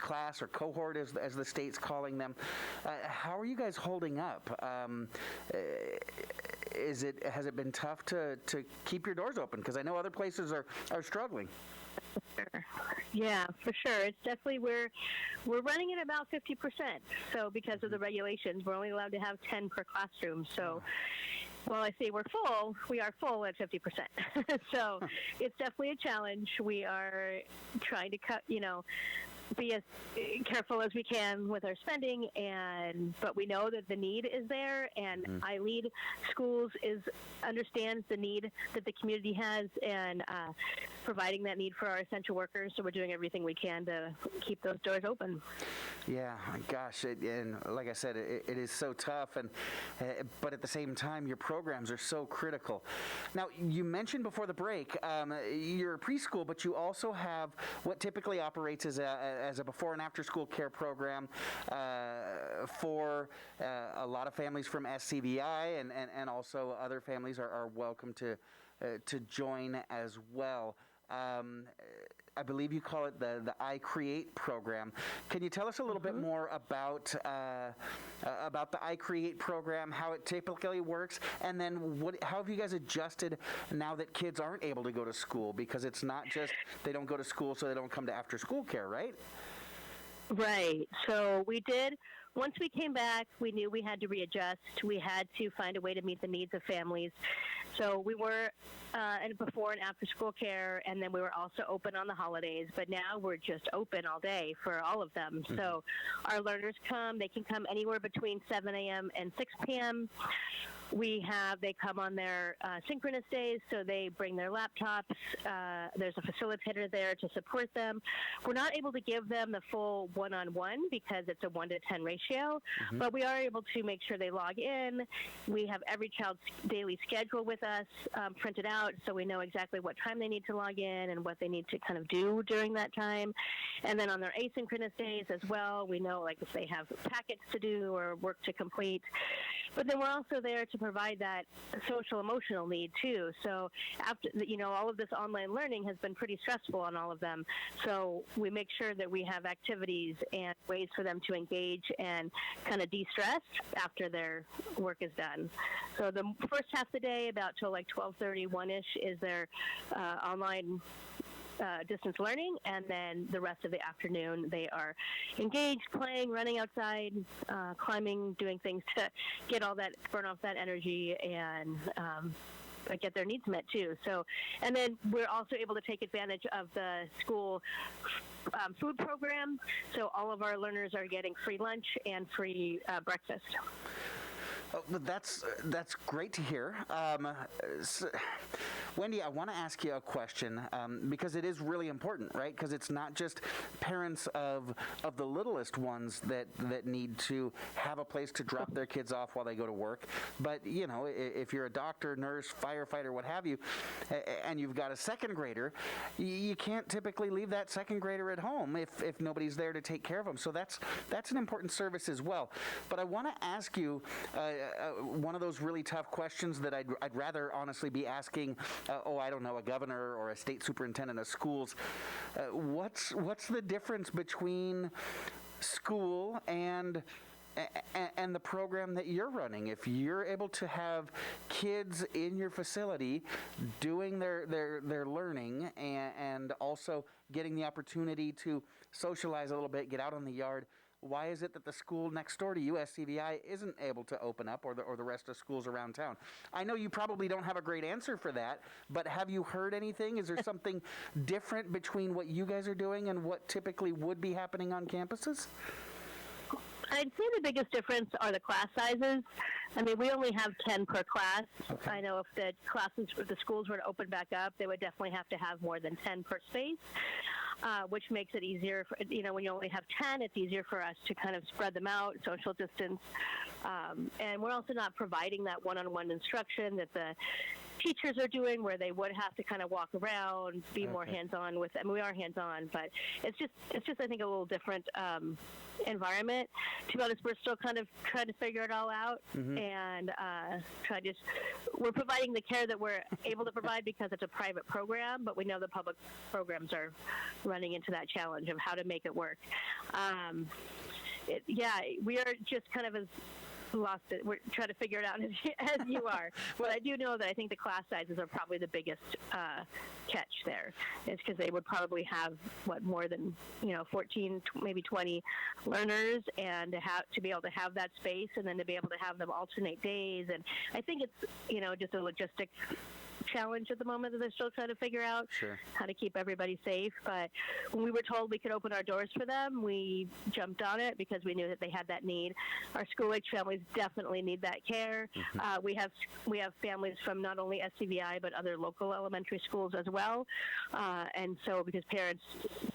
class or cohort, as the state's calling them. How are you guys holding up? Has it been tough to keep your doors open? Because I know other places are struggling. Yeah, for sure. It's definitely we're running at about 50%. So because of the regulations, we're only allowed to have 10 per classroom. So while I say we're full, we are full at 50%. So it's definitely a challenge. We are trying to cut, be as careful as we can with our spending, but we know that the need is there, and iLEAD Schools understands the need that the community has, and providing that need for our essential workers. So we're doing everything we can to keep those doors open. Yeah, gosh, and like I said, it is so tough, but at the same time, your programs are so critical. Now, you mentioned before the break, you're a preschool, but you also have what typically operates as a before and after school care program for a lot of families from SCVI, and also other families are welcome to join as well. I believe you call it the iCreate program. Can you tell us a little bit more about the iCreate program, how it typically works, and then how have you guys adjusted now that kids aren't able to go to school? Because it's not just they don't go to school, so they don't come to after school care, right? Right. So we did. Once we came back, we knew we had to readjust. We had to find a way to meet the needs of families. So we were in before and after school care, and then we were also open on the holidays. But now we're just open all day for all of them. Mm-hmm. So our learners they can come anywhere between 7 a.m. and 6 p.m. They come on their synchronous days, so they bring their laptops. There's a facilitator there to support them. We're not able to give them the full one-on-one because it's a 1 to 10 ratio, but we are able to make sure they log in. We have every child's daily schedule with us printed out, so we know exactly what time they need to log in and what they need to kind of do during that time. And then on their asynchronous days as well, we know like if they have packets to do or work to complete. But then we're also there to provide that social emotional need too. So after, all of this online learning has been pretty stressful on all of them. So we make sure that we have activities and ways for them to engage and kind of de-stress after their work is done. So the first half of the day, about till like 12:30, 1-ish, is their online distance learning, and then the rest of the afternoon they are engaged, playing, running outside, climbing, doing things to burn off that energy and get their needs met too. So, and then we're also able to take advantage of the school food program. So all of our learners are getting free lunch and free breakfast. Oh, that's great to hear. Wendy, I want to ask you a question because it is really important, right? Because it's not just parents of the littlest ones that need to have a place to drop their kids off while they go to work. But, if you're a doctor, nurse, firefighter, what have you, and you've got a second grader, you can't typically leave that second grader at home if nobody's there to take care of them. So that's an important service as well. But I want to ask you one of those really tough questions that I'd rather honestly be asking, I don't know, a governor or a state superintendent of schools. What's the difference between school and the program that you're running? If you're able to have kids in your facility doing their learning and also getting the opportunity to socialize a little bit, get out on the yard, why is it that the school next door to you, SCVI, isn't able to open up, or the rest of schools around town? I know you probably don't have a great answer for that, but have you heard anything? Is there something different between what you guys are doing and what typically would be happening on campuses? I'd say the biggest difference are the class sizes. I mean, we only have 10 per class. Okay. I know if the schools were to open back up, they would definitely have to have more than 10 per space, which makes it easier. When you only have 10, it's easier for us to kind of spread them out, social distance. And we're also not providing that one-on-one instruction that the teachers are doing, where they would have to kind of walk around, be more hands-on with them. We are hands-on, but it's just I think a little different environment. To be honest, we're still kind of trying to figure it all out, and we're providing the care that we're able to provide because it's a private program, but we know the public programs are running into that challenge of how to make it work. We are just kind of as lost it. We're trying to figure it out as you are. But I do know that I think the class sizes are probably the biggest catch there. It's because they would probably have more than 14, maybe 20 learners, and to be able to have that space, and then to be able to have them alternate days. And I think it's just a logistic challenge at the moment that they're still trying to figure out how to keep everybody safe. But when we were told we could open our doors for them, we jumped on it because we knew that they had that need. Our school-age families definitely need that care. We have families from not only SCVI but other local elementary schools as well. And so because parents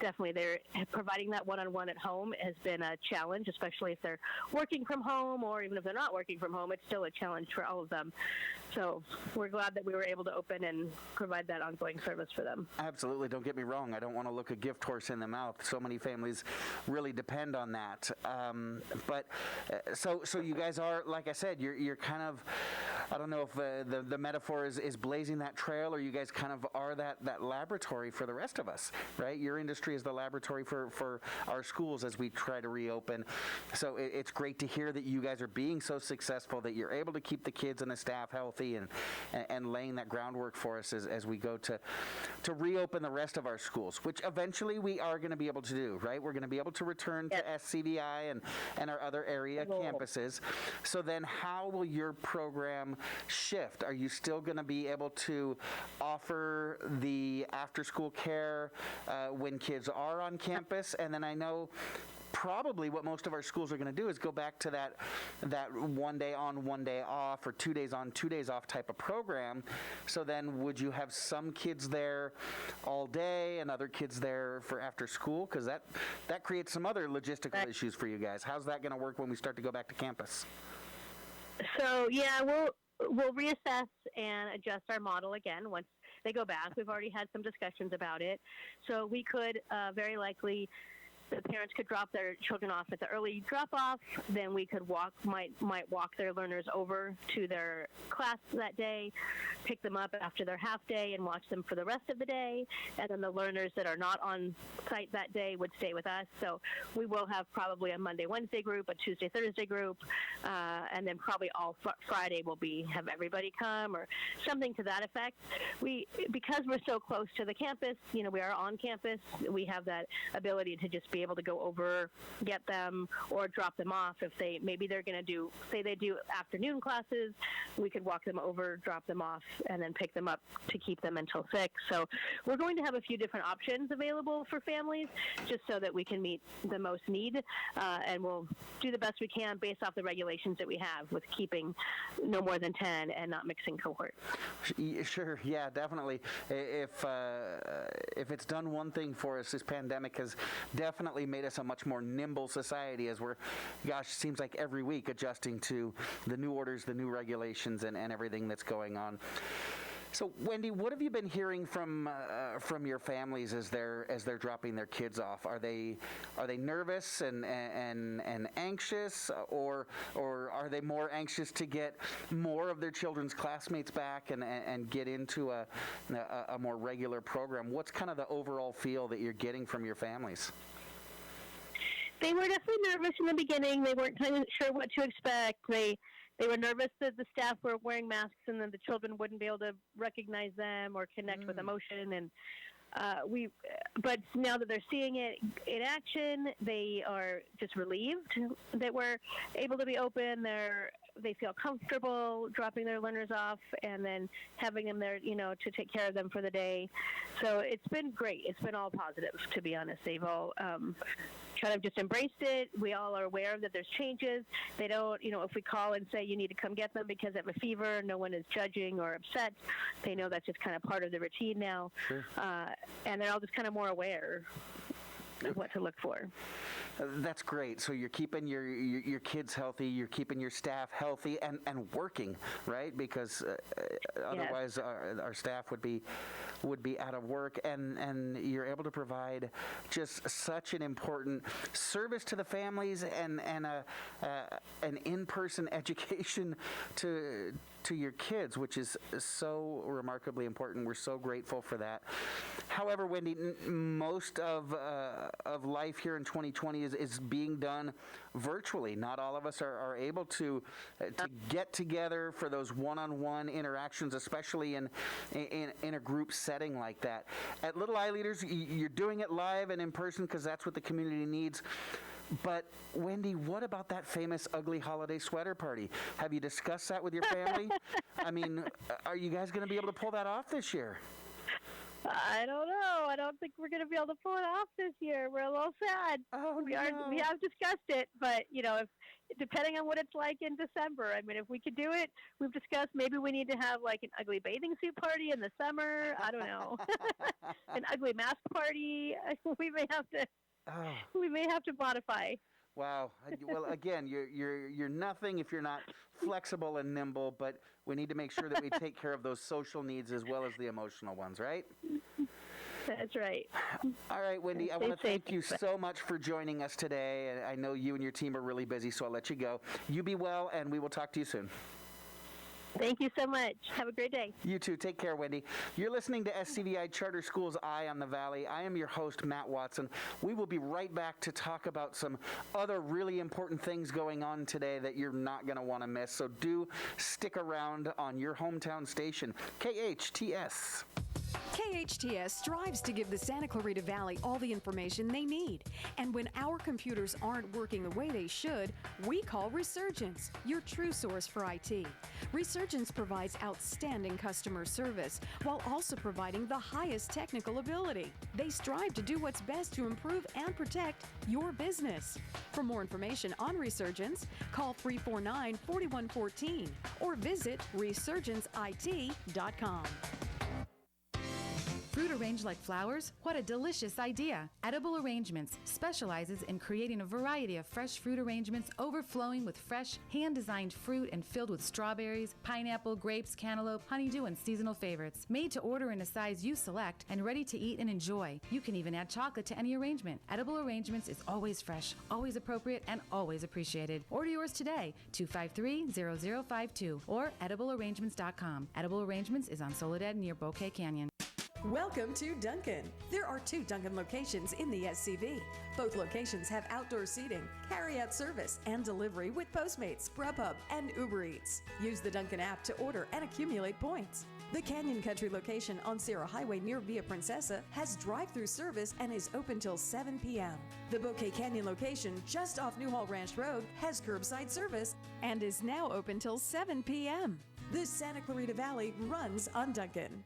definitely, they're providing that one-on-one at home has been a challenge, especially if they're working from home, or even if they're not working from home, it's still a challenge for all of them. So we're glad that we were able to open and provide that ongoing service for them. Absolutely. Don't get me wrong. I don't want to look a gift horse in the mouth. So many families really depend on that. So you guys are, like I said, you're kind of, I don't know if the metaphor is blazing that trail, or you guys kind of are that laboratory for the rest of us, right? Your industry is the laboratory for our schools as we try to reopen. So it's great to hear that you guys are being so successful, that you're able to keep the kids and the staff healthy and laying that groundwork for us as we go to reopen the rest of our schools, which eventually we are going to be able to do, right? We're going to be able to return to SCVI and our other area campuses. So then how will your program shift? Are you still going to be able to offer the after-school care when kids are on campus? And then I know probably what most of our schools are going to do is go back to that 1 day on, 1 day off, or 2 days on, 2 days off type of program. So then would you have some kids there all day and other kids there for after school? Because that creates some other logistical issues for you guys. How's that going to work when we start to go back to campus? So, we'll reassess and adjust our model again once they go back. We've already had some discussions about it. So we could very likely the parents could drop their children off at the early drop-off. Then we could might walk their learners over to their class that day, pick them up after their half day, and watch them for the rest of the day. And then the learners that are not on site that day would stay with us. So we will have probably a Monday, Wednesday group, a Tuesday, Thursday group, and then probably all Friday will have everybody come or something to that effect. Because we're so close to the campus, we are on campus, we have that ability to just be able to go over, get them, or drop them off. If they're going to they do afternoon classes, we could walk them over, drop them off, and then pick them up to keep them until 6. So we're going to have a few different options available for families just so that we can meet the most need, and we'll do the best we can based off the regulations that we have with keeping no more than 10 and not mixing cohorts. Sure, yeah, definitely. If it's done one thing for us, this pandemic has definitely made us a much more nimble society as we're, seems like every week adjusting to the new orders, the new regulations, and everything that's going on. So, Wendy, what have you been hearing from your families as they're dropping their kids off? Are they nervous and anxious, or are they more anxious to get more of their children's classmates back and get into a more regular program? What's kind of the overall feel that you're getting from your families? They were definitely nervous in the beginning. They weren't kind of sure what to expect. They were nervous that the staff were wearing masks and then the children wouldn't be able to recognize them or connect with emotion. And but now that they're seeing it in action, they are just relieved that we're able to be open. They feel comfortable dropping their learners off and then having them there, to take care of them for the day. So it's been great. It's been all positive, to be honest. They've all kind of just embraced it. We all are aware that there's changes. They don't, if we call and say you need to come get them because they have a fever, no one is judging or upset. They know that's just kind of part of the routine now. Sure. And they're all just kind of more aware of what to look for. That's great. So you're keeping your kids healthy, you're keeping your staff healthy and working, right? Because otherwise our staff would be out of work, and you're able to provide just such an important service to the families and an in-person education to your kids, which is so remarkably important. We're so grateful for that. However, Wendy, most of life here in 2020 is being done virtually. Not all of us are able to get together for those one-on-one interactions, especially in a group setting like that. At Little iLEADers, you're doing it live and in person because that's what the community needs. But, Wendy, what about that famous ugly holiday sweater party? Have you discussed that with your family? I mean, are you guys going to be able to pull that off this year? I don't know. I don't think we're going to be able to pull it off this year. We're a little sad. Oh, we have discussed it, but, if depending on what it's like in December, I mean, if we could do it, we've discussed maybe we need to have like an ugly bathing suit party in the summer. I don't know. An ugly mask party. We may have to modify. Wow. Well, again, you're nothing if you're not flexible and nimble, but we need to make sure that we take care of those social needs as well as the emotional ones, right? That's right. All right, Wendy, I want to thank you so much for joining us today. I know you and your team are really busy, so I'll let you go. You be well, and we will talk to you soon. Thank you so much. Have a great day. You too. Take care, Wendy. You're listening to SCVI Charter Schools Eye on the Valley. I am your host, Matt Watson. We will be right back to talk about some other really important things going on today that you're not going to want to miss. So do stick around on your hometown station, KHTS. KHTS strives to give the Santa Clarita Valley all the information they need. And when our computers aren't working the way they should, we call Resurgence, your true source for IT. Resurgence provides outstanding customer service while also providing the highest technical ability. They strive to do what's best to improve and protect your business. For more information on Resurgence, call 349-4114 or visit resurgenceit.com. Fruit arranged like flowers? What a delicious idea! Edible Arrangements specializes in creating a variety of fresh fruit arrangements overflowing with fresh, hand-designed fruit and filled with strawberries, pineapple, grapes, cantaloupe, honeydew, and seasonal favorites. Made to order in a size you select and ready to eat and enjoy. You can even add chocolate to any arrangement. Edible Arrangements is always fresh, always appropriate, and always appreciated. Order yours today, 253-0052 or ediblearrangements.com. Edible Arrangements is on Soledad near Bouquet Canyon. Welcome to Dunkin'. There are 2 Dunkin' locations in the SCV. Both locations have outdoor seating, carry-out service, and delivery with Postmates, Grubhub, and Uber Eats. Use the Dunkin' app to order and accumulate points. The Canyon Country location on Sierra Highway near Via Princesa has drive-through service and is open till 7 p.m. The Bouquet Canyon location just off Newhall Ranch Road has curbside service and is now open till 7 p.m. The Santa Clarita Valley runs on Dunkin'.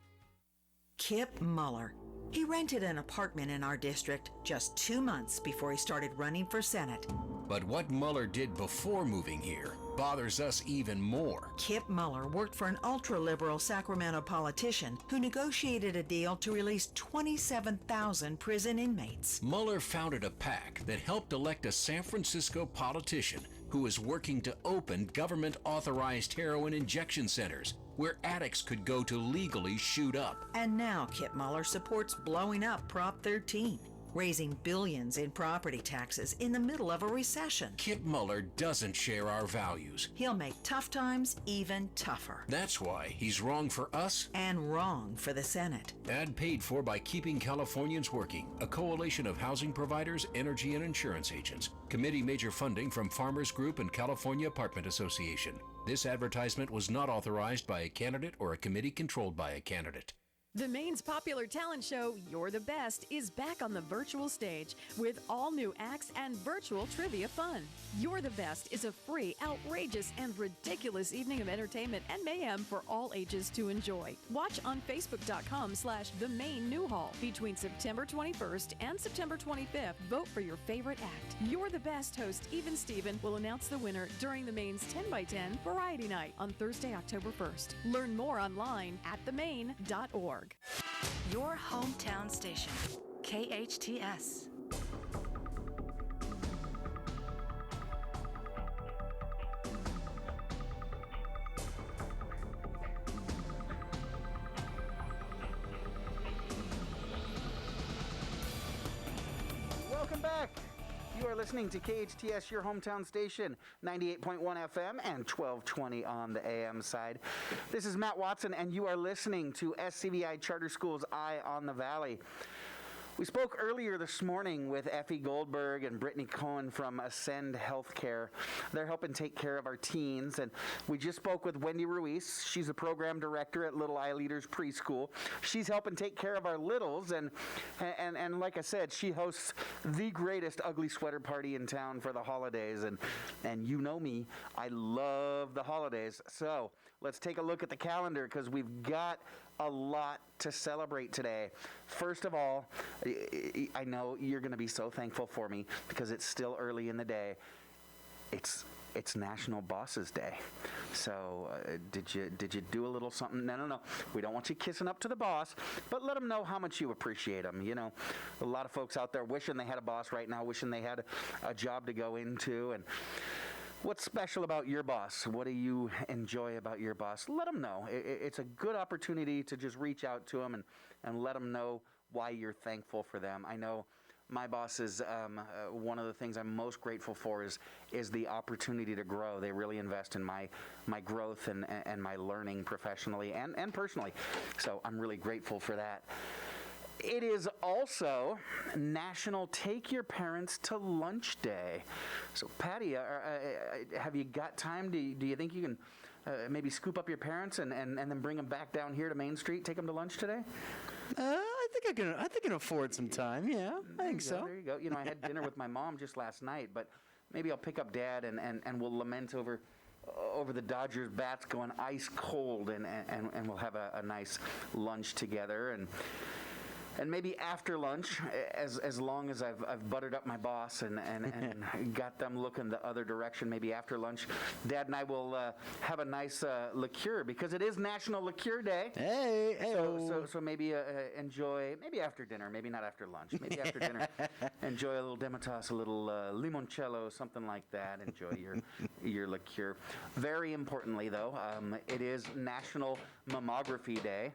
Kip Muller. He rented an apartment in our district just 2 months before he started running for Senate. But what Muller did before moving here bothers us even more. Kip Muller worked for an ultra-liberal Sacramento politician who negotiated a deal to release 27,000 prison inmates. Muller founded a PAC that helped elect a San Francisco politician who is working to open government-authorized heroin injection centers where addicts could go to legally shoot up. And now Kip Muller supports blowing up Prop 13, raising billions in property taxes in the middle of a recession. Kip Muller doesn't share our values. He'll make tough times even tougher. That's why he's wrong for us and wrong for the Senate. Ad paid for by Keeping Californians Working, a coalition of housing providers, energy, and insurance agents. Committee major funding from Farmers Group and California Apartment Association. This advertisement was not authorized by a candidate or a committee controlled by a candidate. The Maine's popular talent show, You're the Best, is back on the virtual stage with all new acts and virtual trivia fun. You're the Best is a free, outrageous, and ridiculous evening of entertainment and mayhem for all ages to enjoy. Watch on Facebook.com/The Maine Newhall. Between September 21st and September 25th, vote for your favorite act. You're the Best host Even Steven will announce the winner during the Maine's 10x10 Variety Night on Thursday, October 1st. Learn more online at themaine.org. Your hometown station, KHTS. Welcome back. You are listening to KHTS, your hometown station, 98.1 FM and 1220 on the AM side. This is Matt Watson, and you are listening to SCVI Charter Schools Eye on the Valley. We spoke earlier this morning with Effie Goldberg and Brittany Cohen from Ascend Healthcare. They're helping take care of our teens. And we just spoke with Wendy Ruiz. She's a program director at Little iLEADers Preschool. She's helping take care of our littles. And like I said, she hosts the greatest ugly sweater party in town for the holidays. And you know me, I love the holidays. So let's take a look at the calendar because we've got a lot to celebrate today. First of all, I know you're going to be so thankful for me because it's still early in the day. It's National Bosses Day. So did you do a little something? No. We don't want you kissing up to the boss, but let them know how much you appreciate them. You know, a lot of folks out there wishing they had a boss right now, wishing they had a job to go into. And what's special about your boss? What do you enjoy about your boss? Let them know. It's a good opportunity to just reach out to them and let them know why you're thankful for them. I know my boss is one of the things I'm most grateful for is the opportunity to grow. They really invest in my growth and my learning professionally and personally. So I'm really grateful for that. It is also National Take Your Parents to Lunch Day. So, Patty, have you got time? Do you think you can maybe scoop up your parents and then bring them back down here to Main Street, take them to lunch today? I think I can afford some time. Yeah, I think so. There you go. You know, I had dinner with my mom just last night, but maybe I'll pick up Dad and we'll lament over the Dodgers bats going ice cold and we'll have a nice lunch together. And maybe after lunch, as long as I've buttered up my boss and got them looking the other direction, maybe after lunch, Dad and I will have a nice liqueur, because it is National Liqueur Day. Hey. So maybe enjoy, maybe after dinner, maybe not after lunch, maybe after dinner, enjoy a little Demitasse, a little limoncello, something like that. Enjoy your liqueur. Very importantly, though, it is National Mammography Day.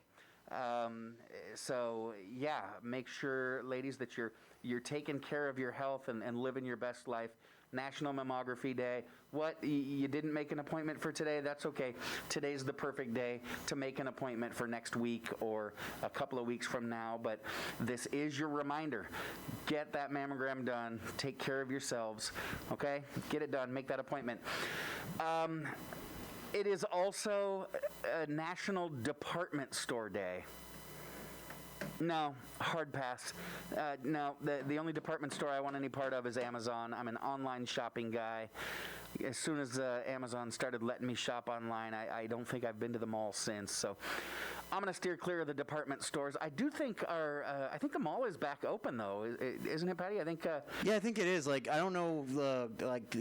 So yeah, make sure, ladies, that you're taking care of your health and living your best life. National Mammography Day. What, you didn't make an appointment for today? That's okay. Today's the perfect day to make an appointment for next week or a couple of weeks from now. But this is your reminder. Get that mammogram done. Take care of yourselves. Okay? Get it done. Make that appointment. It is also a National Department Store Day. No, hard pass. No, the only department store I want any part of is Amazon. I'm an online shopping guy. As soon as Amazon started letting me shop online, I don't think I've been to the mall since. So I'm going to steer clear of the department stores. I do think I think the mall is back open, though. Isn't it, Patty? I think. Yeah, I think it is. Like, I don't know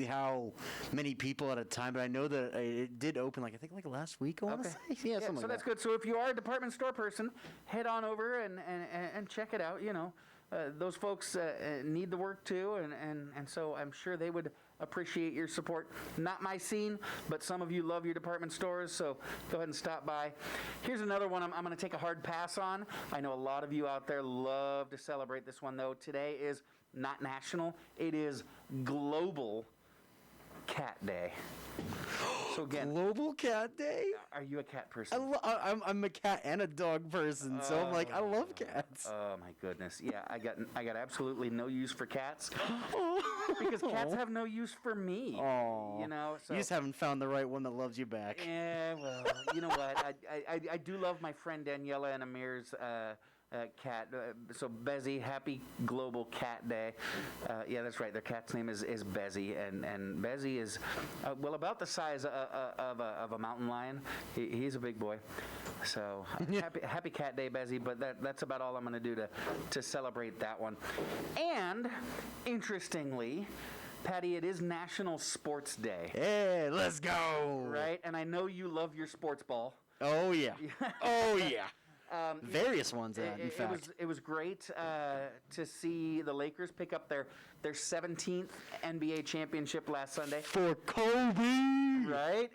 how many people at a time, but I know that it did open. I think last week. I want to say. Yeah, something so like that's that. good. So if you are a department store person, head on over and check it out. You know, those folks need the work too, and so I'm sure they would appreciate your support. Not my scene, but some of you love your department stores, so go ahead and stop by. Here's another one I'm going to take a hard pass on. I know a lot of you out there love to celebrate this one, though. Today is not national. It is Global Cat Day. So again, Global Cat Day? Are you a cat person? I'm a cat and a dog person, so I'm like, I love cats. Oh my goodness. Yeah, I got absolutely no use for cats. Because cats have no use for me. Oh. You know, so You just haven't found the right one that loves you back. yeah, well, you know what? I do love my friend Daniela and Amir's cat. So Bezzy, happy Global Cat Day. Yeah, that's right. Their cat's name is Bezzy, and Bezzy is about the size of a mountain lion. He's a big boy. So happy Cat Day, Bezzy. But that's about all I'm going to do to celebrate that one. And interestingly, Patty, it is National Sports Day. Hey, let's go. Right, and I know you love your sports ball. Oh yeah. Oh yeah. Various ones, in fact. It was great to see the Lakers pick up their 17th NBA championship last Sunday. For Kobe! Right?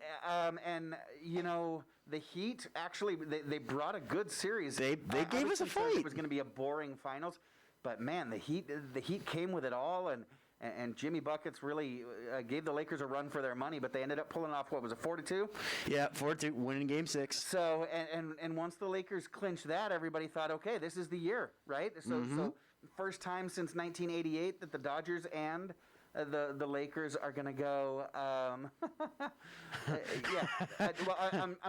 And, you know, the Heat, actually, they brought a good series. They gave us a fight. It was going to be a boring finals. But, man, the Heat came with it all, and Jimmy Buckets really gave the Lakers a run for their money, but they ended up pulling off, 4-2? Yeah, 4-2, winning Game 6. So, and once the Lakers clinched that, everybody thought, okay, this is the year, right? So first time since 1988 that the Dodgers and the Lakers are going to go. I'm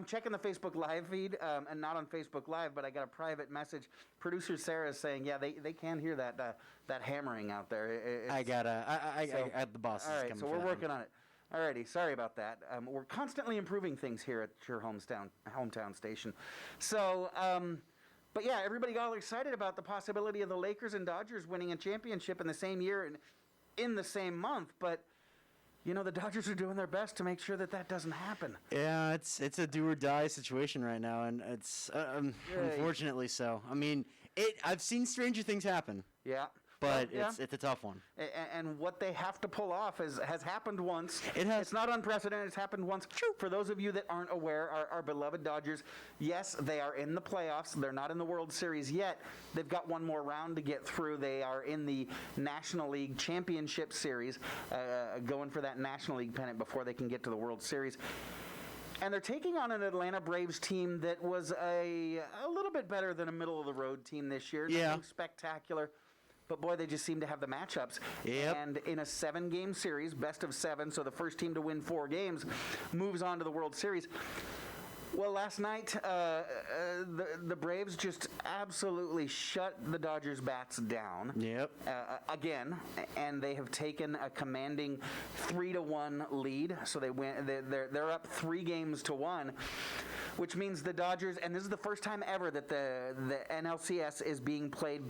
checking the Facebook Live feed, and not on Facebook Live, but I got a private message. Producer Sarah is saying, yeah, they can hear that hammering out there. I the bosses. All right, so we're working on it. Alrighty, sorry about that. We're constantly improving things here at your hometown station. So, but yeah, everybody got all excited about the possibility of the Lakers and Dodgers winning a championship in the same year and in the same month. But you know, the Dodgers are doing their best to make sure that doesn't happen. Yeah, it's a do or die situation right now, and it's unfortunately so. I mean, I've seen stranger things happen. Yeah. But it's a tough one. And what they have to pull off has happened once. It has. It's not unprecedented. It's happened once. For those of you that aren't aware, our beloved Dodgers, yes, they are in the playoffs. They're not in the World Series yet. They've got one more round to get through. They are in the National League Championship Series, going for that National League pennant before they can get to the World Series. And they're taking on an Atlanta Braves team that was a little bit better than a middle-of-the-road team this year. Yeah. Nothing spectacular. But, boy, they just seem to have the matchups. Yep. And in a 7-game series, best of 7, so the first team to win 4 games moves on to the World Series. Well, last night, the Braves just absolutely shut the Dodgers' bats down. Yep. Again, and they have taken a commanding 3-1 lead. So they're up 3-1, which means the Dodgers, and this is the first time ever that the NLCS is being played,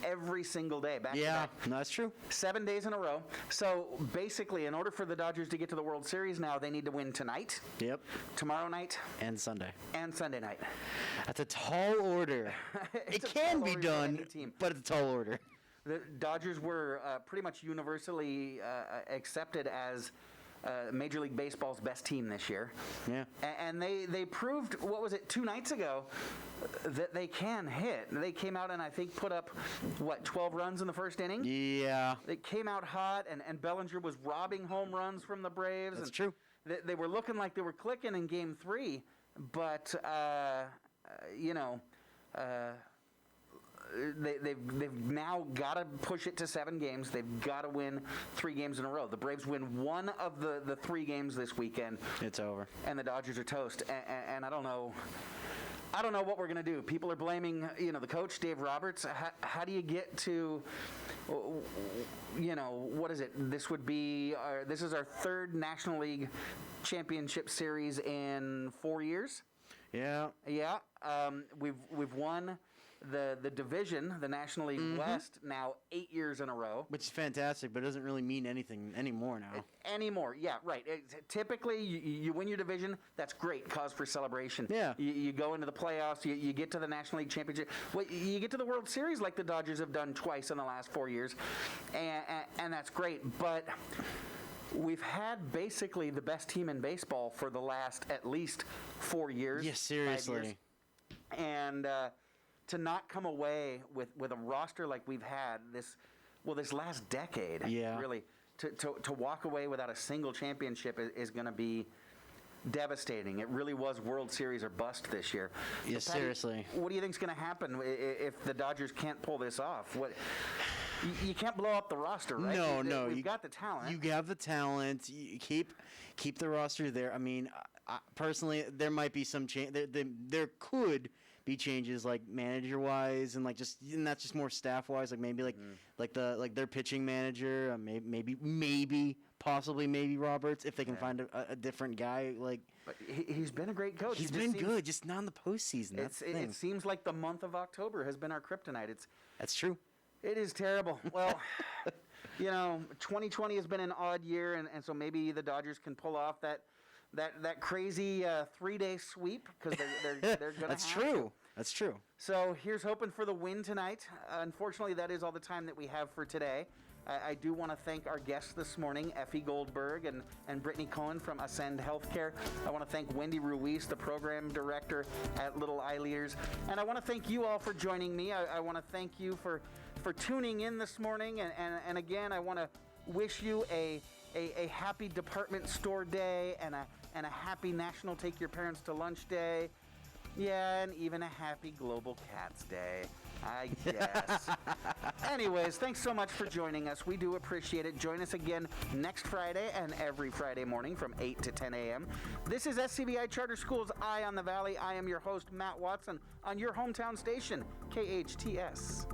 every single day. Back to back. That's true. 7 days in a row. So basically, in order for the Dodgers to get to the World Series now, they need to win tonight. Yep. Tomorrow night. And Sunday. And Sunday night. That's a tall order. It can be done, but it's a tall order. The Dodgers were pretty much universally accepted as Major League Baseball's best team this year. Yeah. And they proved, 2 nights ago, that they can hit. They came out and I think put up, 12 runs in the first inning? Yeah. They came out hot, and Bellinger was robbing home runs from the Braves. That's true. They were looking like they were clicking in Game 3, but, they've now got to push it to 7 games. They've got to win 3 games in a row. The Braves win 1 of the 3 games this weekend. It's over. And the Dodgers are toast. And I don't know what we're going to do. People are blaming, the coach, Dave Roberts. How do you get to, what is it? This would be, this is our 3rd National League Championship Series in 4 years. Yeah. Yeah. We've won the division, the National League West, now 8 years in a row. Which is fantastic, but it doesn't really mean anything anymore now. Anymore, yeah, right. Typically, you win your division, that's great, cause for celebration. Yeah. You go into the playoffs, you get to the National League Championship. Well, you get to the World Series like the Dodgers have done twice in the last 4 years, and that's great. But we've had basically the best team in baseball for the last at least 4 years. Yeah, seriously. 5 years. And to not come away with a roster like we've had this last decade, really, to walk away without a single championship is going to be devastating. It really was World Series or bust this year. Yeah, so Patty, seriously. What do you think is going to happen if the Dodgers can't pull this off? You can't blow up the roster, right? No. We've got the talent. You have the talent. You keep the roster there. I mean, personally, there might be some change. There could be changes, like manager-wise, and that's just more staff-wise. Like maybe like their pitching manager, possibly Roberts, if they can find a different guy. But he's been a great coach. He's been good, just not in the postseason. That's the thing. It seems like the month of October has been our kryptonite. That's true. It is terrible. Well, 2020 has been an odd year, and so maybe the Dodgers can pull off that crazy 3-day sweep, because they're going to. That's true. That's true. So here's hoping for the win tonight. Unfortunately, that is all the time that we have for today. I do want to thank our guests this morning, Effie Goldberg and Brittany Cohen from Ascend Healthcare. I want to thank Wendy Ruiz, the program director at Little iLEADers. And I want to thank you all for joining me. I want to thank you for tuning in this morning. And again, I want to wish you a happy department store day and a happy National Take Your Parents to Lunch Day. Yeah, and even a happy Global Cats Day, I guess. Anyways, thanks so much for joining us. We do appreciate it. Join us again next Friday and every Friday morning from 8 to 10 a.m. This is SCVI Charter Schools Eye on the Valley. I am your host, Matt Watson, on your hometown station, KHTS.